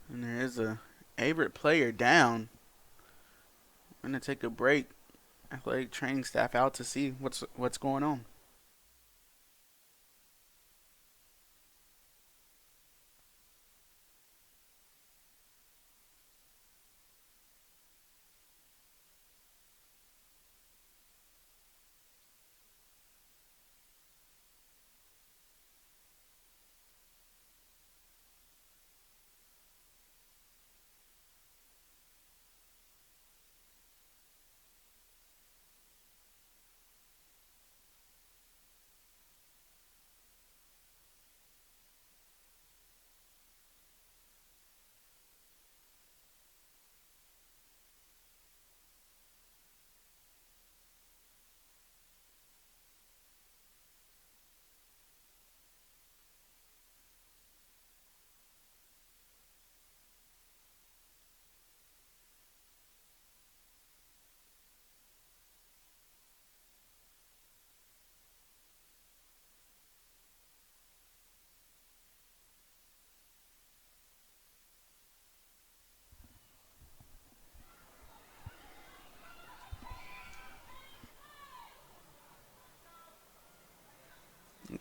And there is a Averett player down. I'm going to take a break. Athletic training staff out to see what's going on.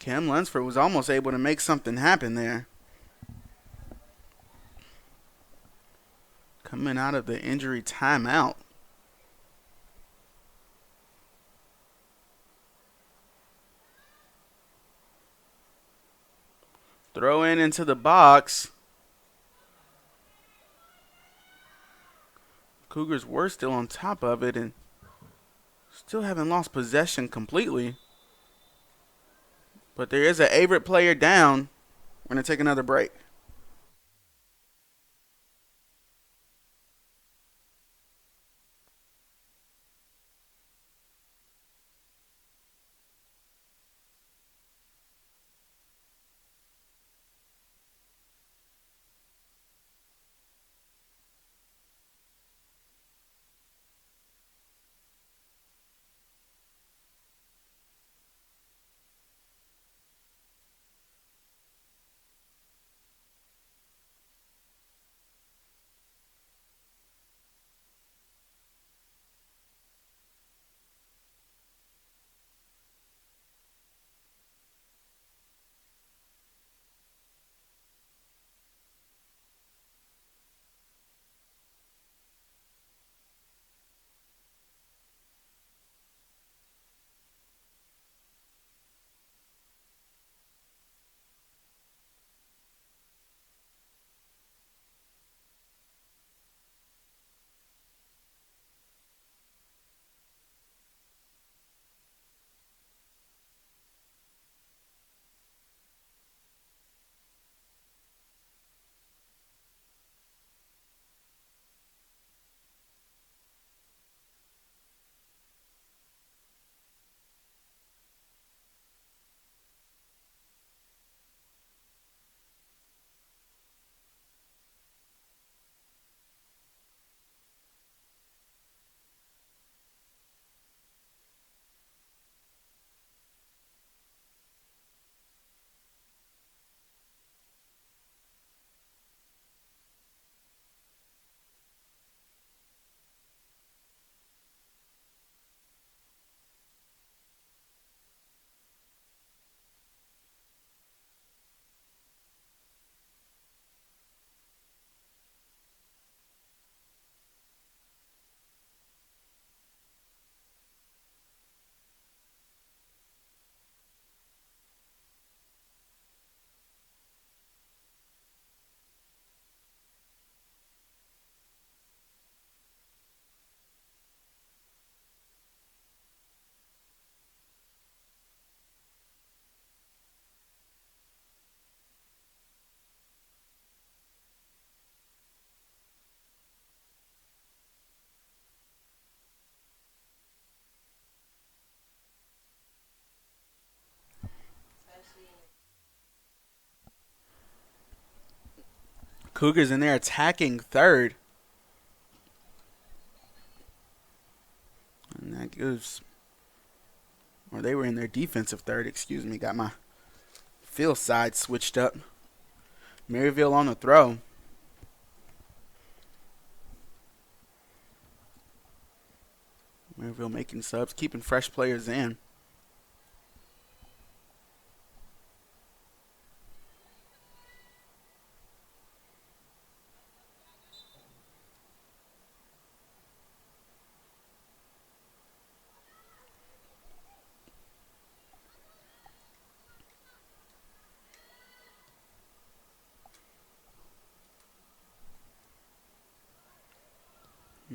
Kim Lunsford was almost able to make something happen there. Coming out of the injury timeout. Throw in into the box. Cougars were still on top of it and still haven't lost possession completely. But there is an Averett player down. We're going to take another break. Cougars in there attacking third. And that gives, or they were in their defensive third, excuse me. Got my field side switched up. Maryville on the throw. Maryville making subs, keeping fresh players in.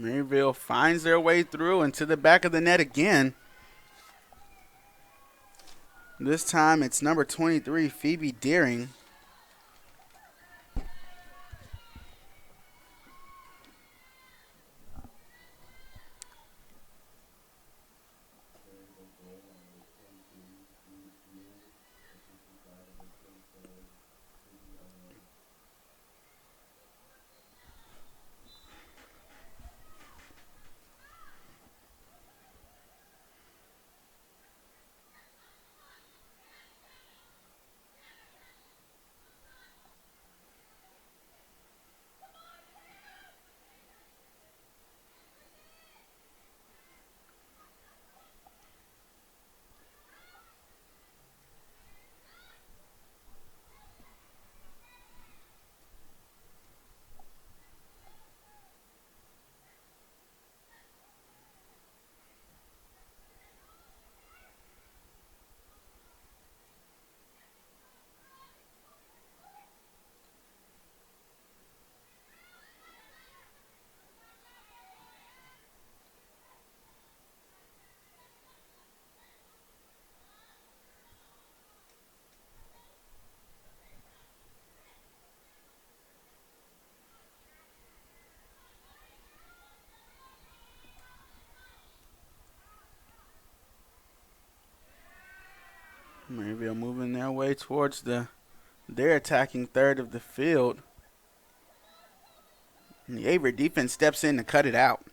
Maryville finds their way through into the back of the net again. This time it's number 23, Phoebe Deering. Maryville moving their way towards their attacking third of the field. And the Averett defense steps in to cut it out.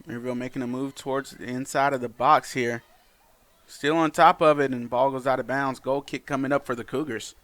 Maryville making a move towards the inside of the box here. Still on top of it, and ball goes out of bounds. Goal kick coming up for the Cougars.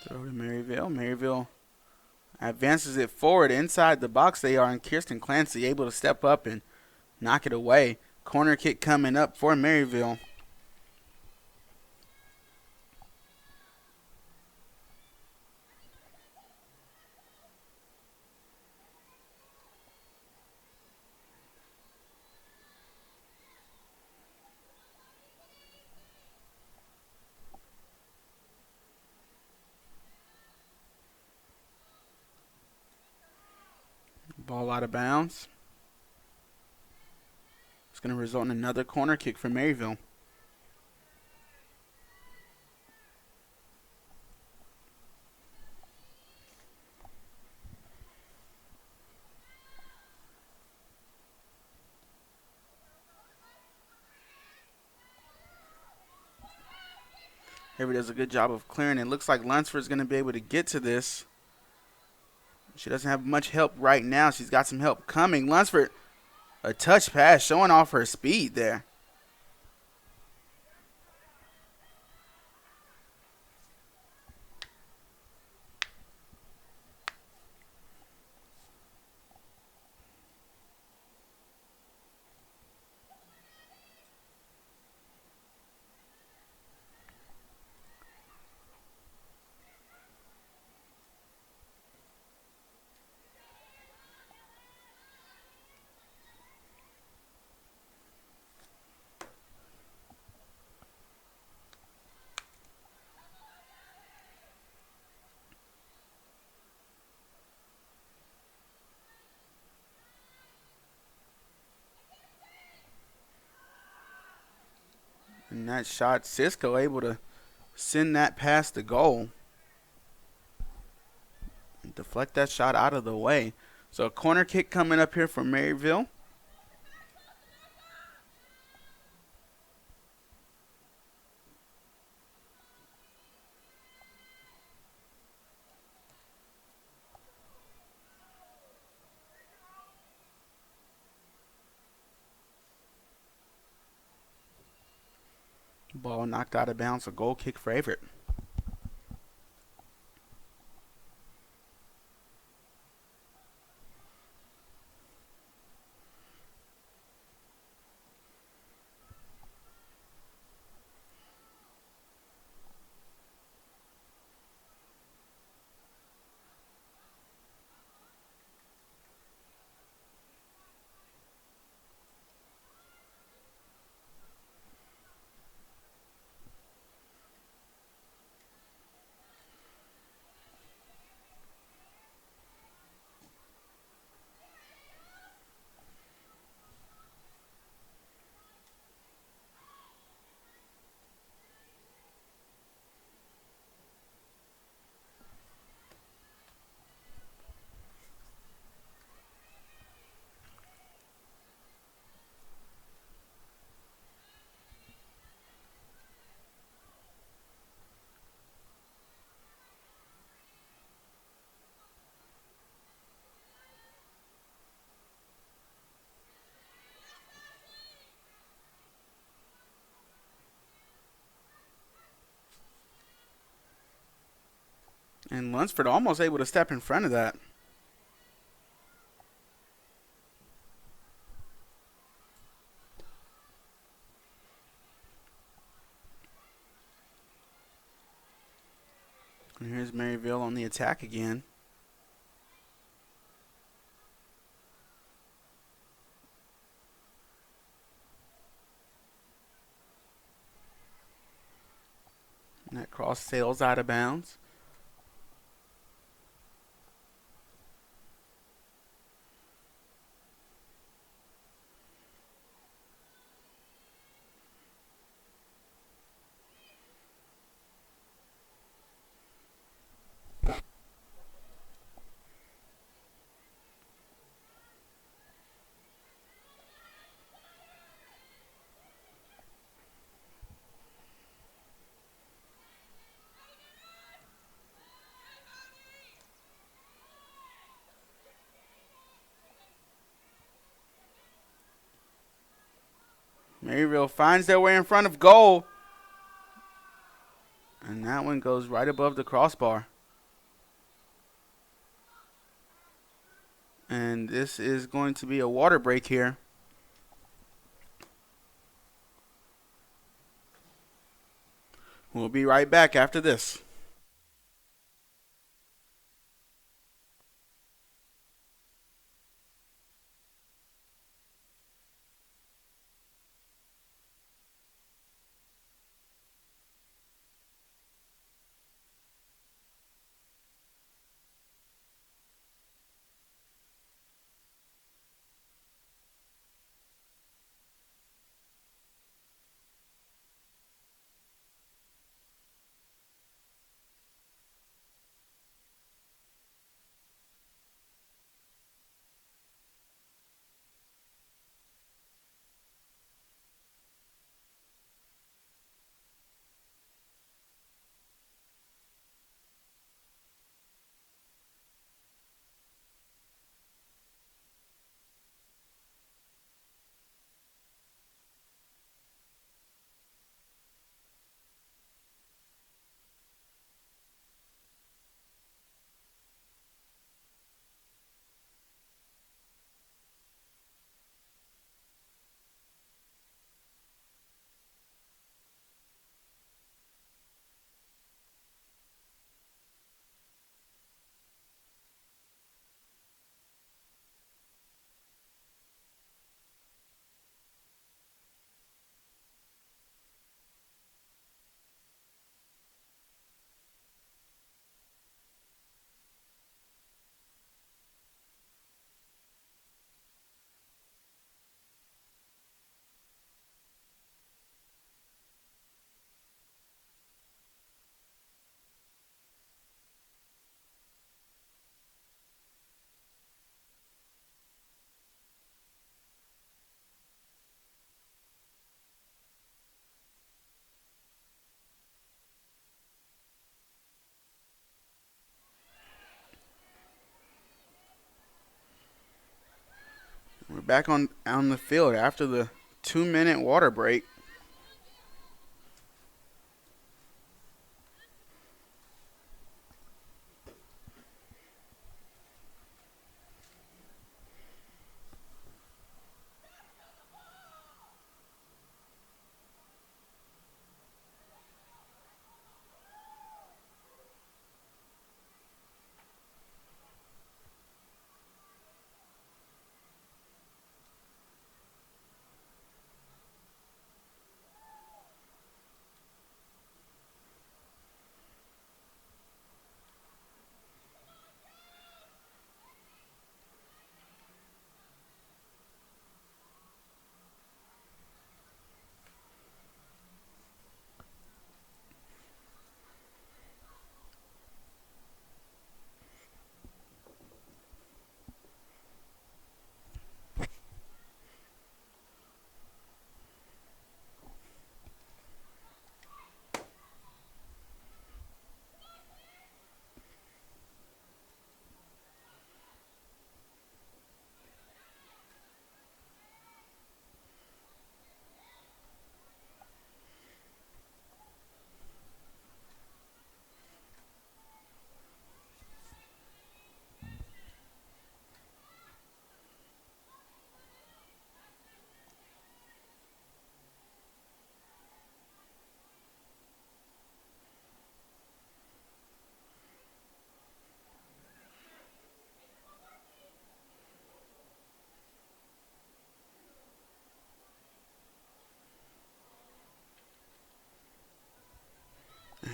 Throw to Maryville. Maryville advances it forward inside the box. They are, and Kirsten Clancy able to step up and knock it away. Corner kick coming up for Maryville. Ball out of bounds. It's going to result in another corner kick for Maryville. Avery does a good job of clearing. It looks like Lunsford's going to be able to get to this. She doesn't have much help right now. She's got some help coming. Lunsford, a touch pass, showing off her speed there. And that shot, Cisco able to send that past the goal. And deflect that shot out of the way. So a corner kick coming up here from Maryville. Ball knocked out of bounds, a goal kick for Averett. And Lunsford almost able to step in front of that. And here's Maryville on the attack again. And that cross sails out of bounds. Maryville finds their way in front of goal. And that one goes right above the crossbar. And this is going to be a water break here. We'll be right back after this. We're back on the field after the 2-minute water break.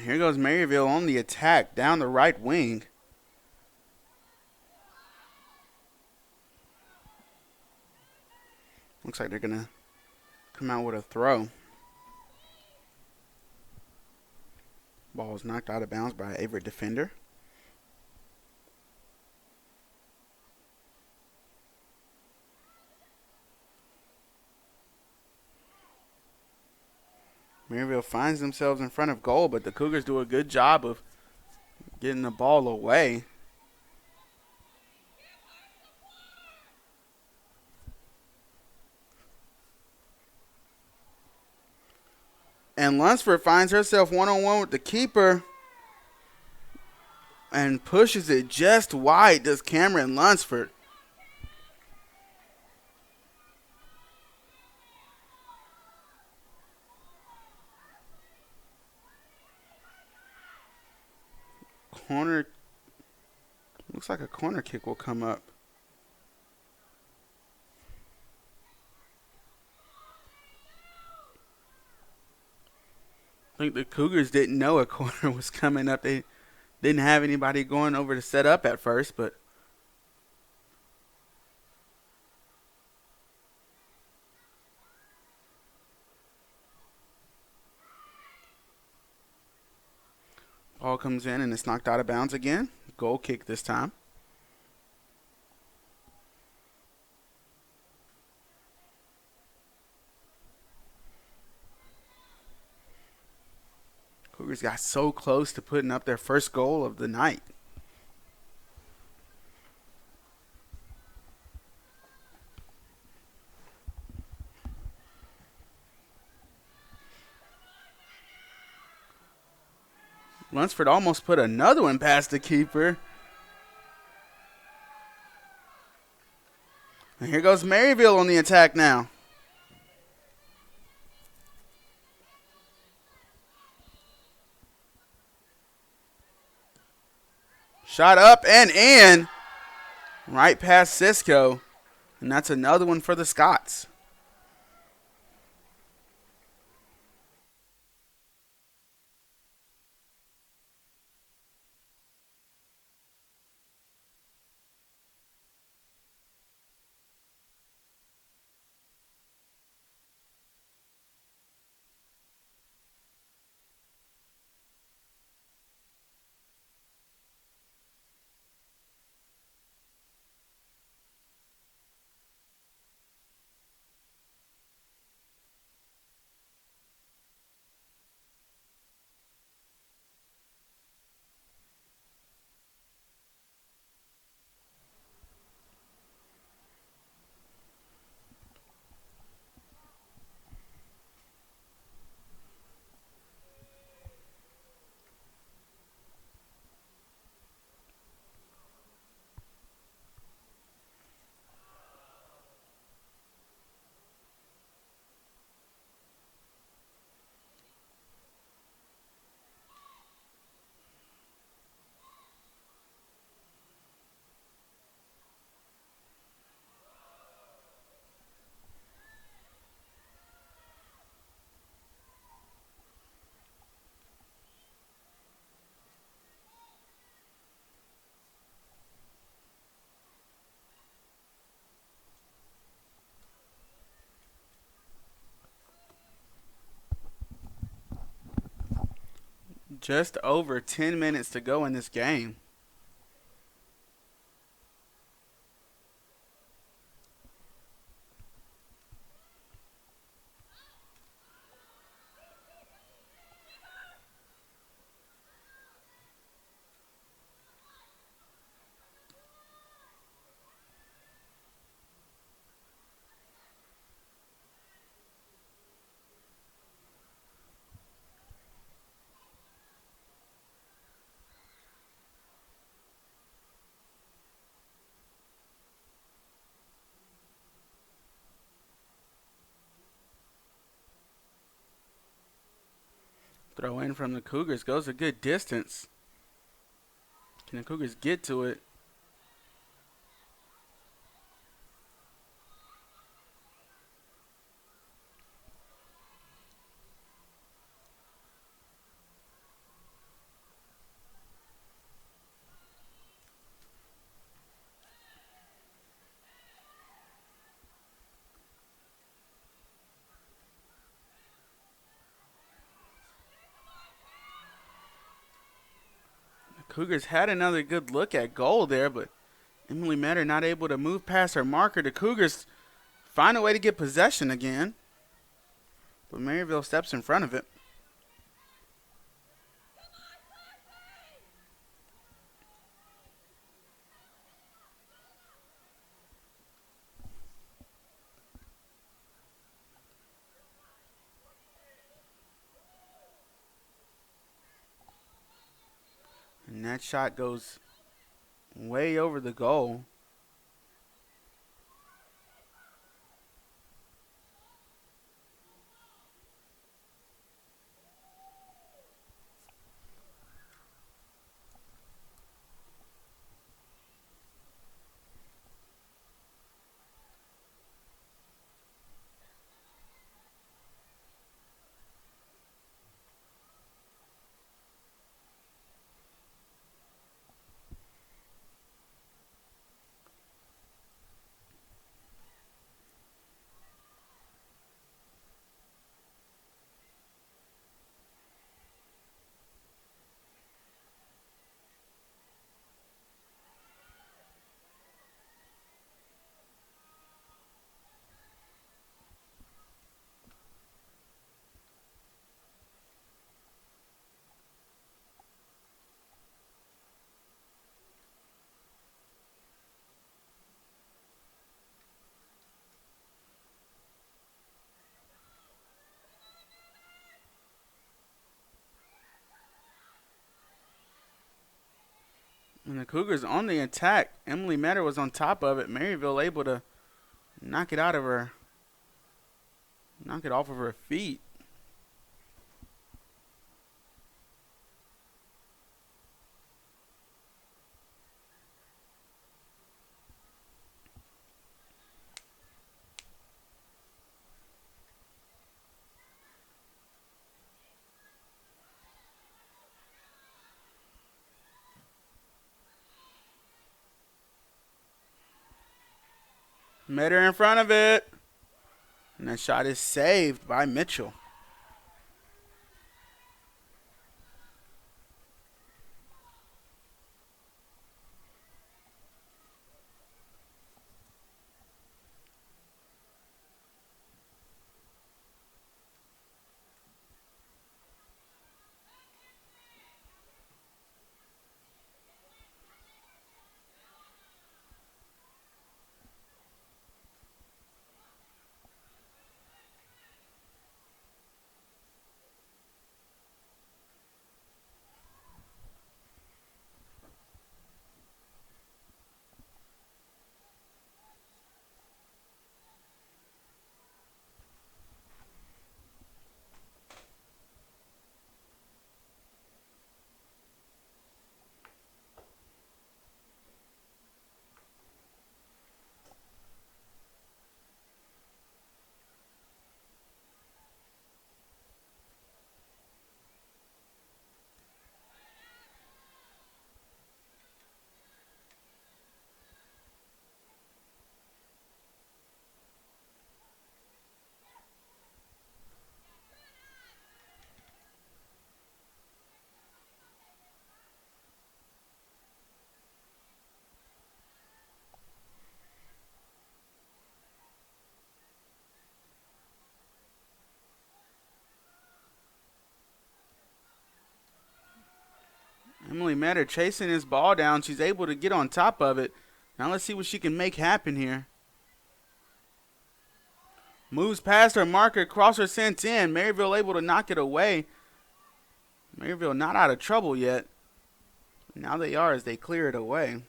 Here goes Maryville on the attack down the right wing. Looks like they're going to come out with a throw. Ball was knocked out of bounds by an Averett defender. Maryville finds themselves in front of goal, but the Cougars do a good job of getting the ball away. And Lunsford finds herself one-on-one with the keeper and pushes it just wide, does Cameron Lunsford. Corner, looks like a corner kick will come up. I think the Cougars didn't know a corner was coming up. They didn't have anybody going over to set up at first, but ball comes in and it's knocked out of bounds again. Goal kick this time. Cougars got so close to putting up their first goal of the night. Lunsford almost put another one past the keeper. And here goes Maryville on the attack now. Shot up and in. Right past Cisco. And that's another one for the Scots. Just over 10 minutes to go in this game. Throw in from the Cougars goes a good distance. Can the Cougars get to it? Cougars had another good look at goal there, but Emily Metter not able to move past her marker. The Cougars find a way to get possession again, but Maryville steps in front of it. And that shot goes way over the goal. And the Cougars on the attack. Emily Metter was on top of it. Maryville able to knock it off of her feet. Metter in front of it. And that shot is saved by Mitchell. Emily Metter chasing this ball down. She's able to get on top of it. Now let's see what she can make happen here. Moves past her marker, crosser sent in. Maryville able to knock it away. Maryville not out of trouble yet. Now they are as they clear it away.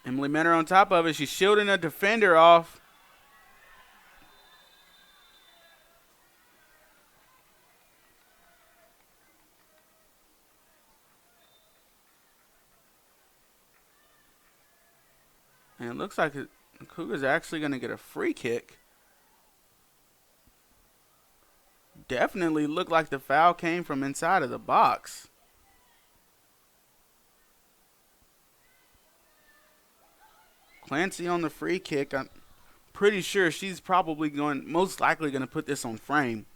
Emily Metter on top of it. She's shielding a defender off. And it looks like the Cougars are actually going to get a free kick. definitely looked like the foul came from inside of the box. Clancy on the free kick. I'm pretty sure she's probably most likely going to put this on frame.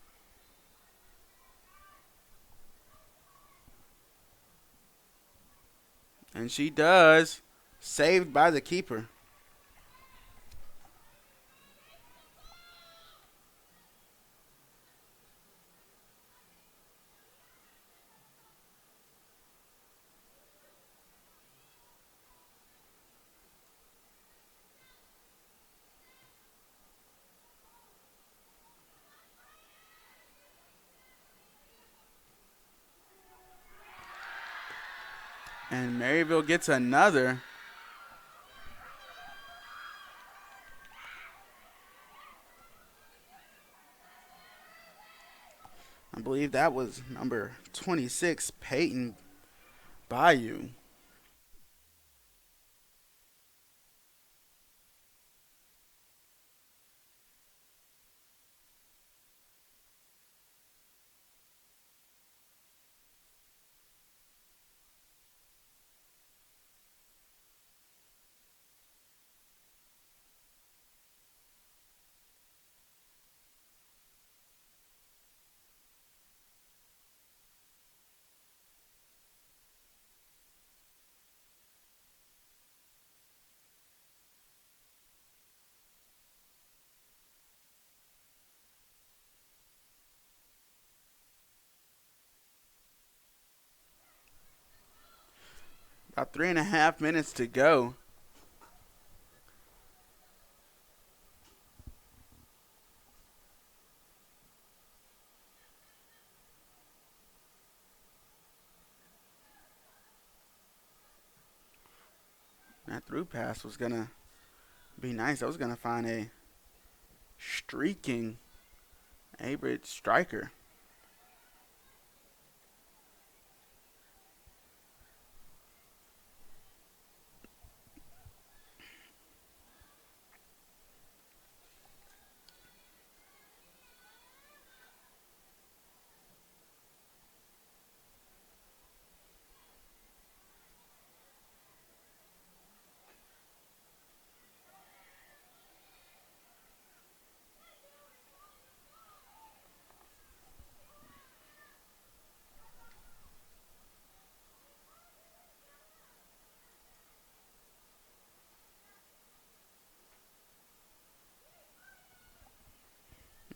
And she does. Saved by the keeper. And Maryville gets another. I believe that was number 26, Peyton Bayou. About 3.5 minutes to go. That through pass was going to be nice. I was going to find a streaking Averett striker.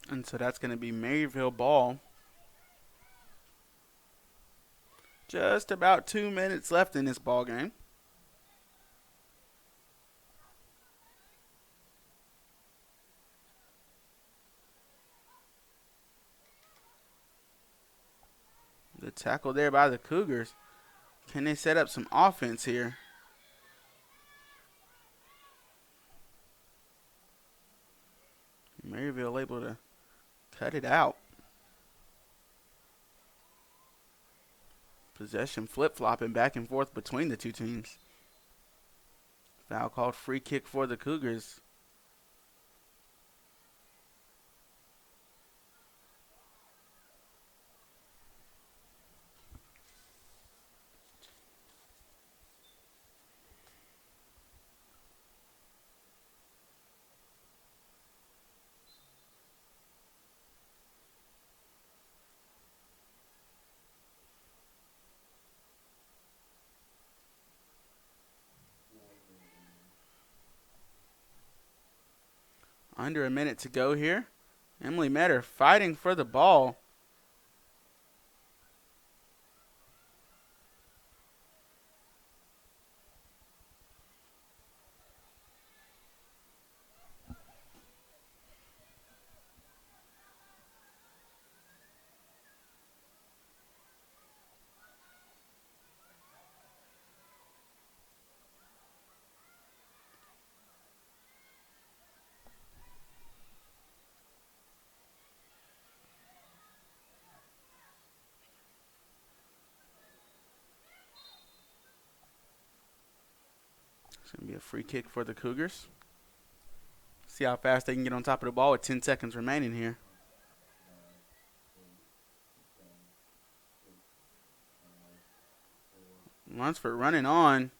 And so that's going to be Maryville ball. Just about 2 minutes left in this ball game. The tackle there by the Cougars. Can they set up some offense here? Maryville able to cut it out. Possession flip-flopping back and forth between the two teams. Foul called, free kick for the Cougars. Under a minute to go here. Emily Metter fighting for the ball. It's going to be a free kick for the Cougars. See how fast they can get on top of the ball with 10 seconds remaining here. Lunsford running on.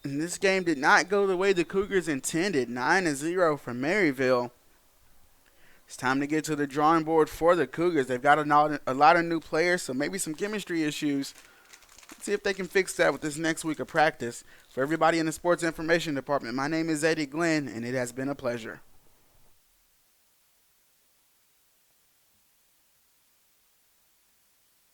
And this game did not go the way the Cougars intended. 9-0 for Maryville. It's time to get to the drawing board for the Cougars. They've got a lot of new players, so maybe some chemistry issues. Let's see if they can fix that with this next week of practice. For everybody in the Sports Information Department, my name is Eddie Glenn, and it has been a pleasure.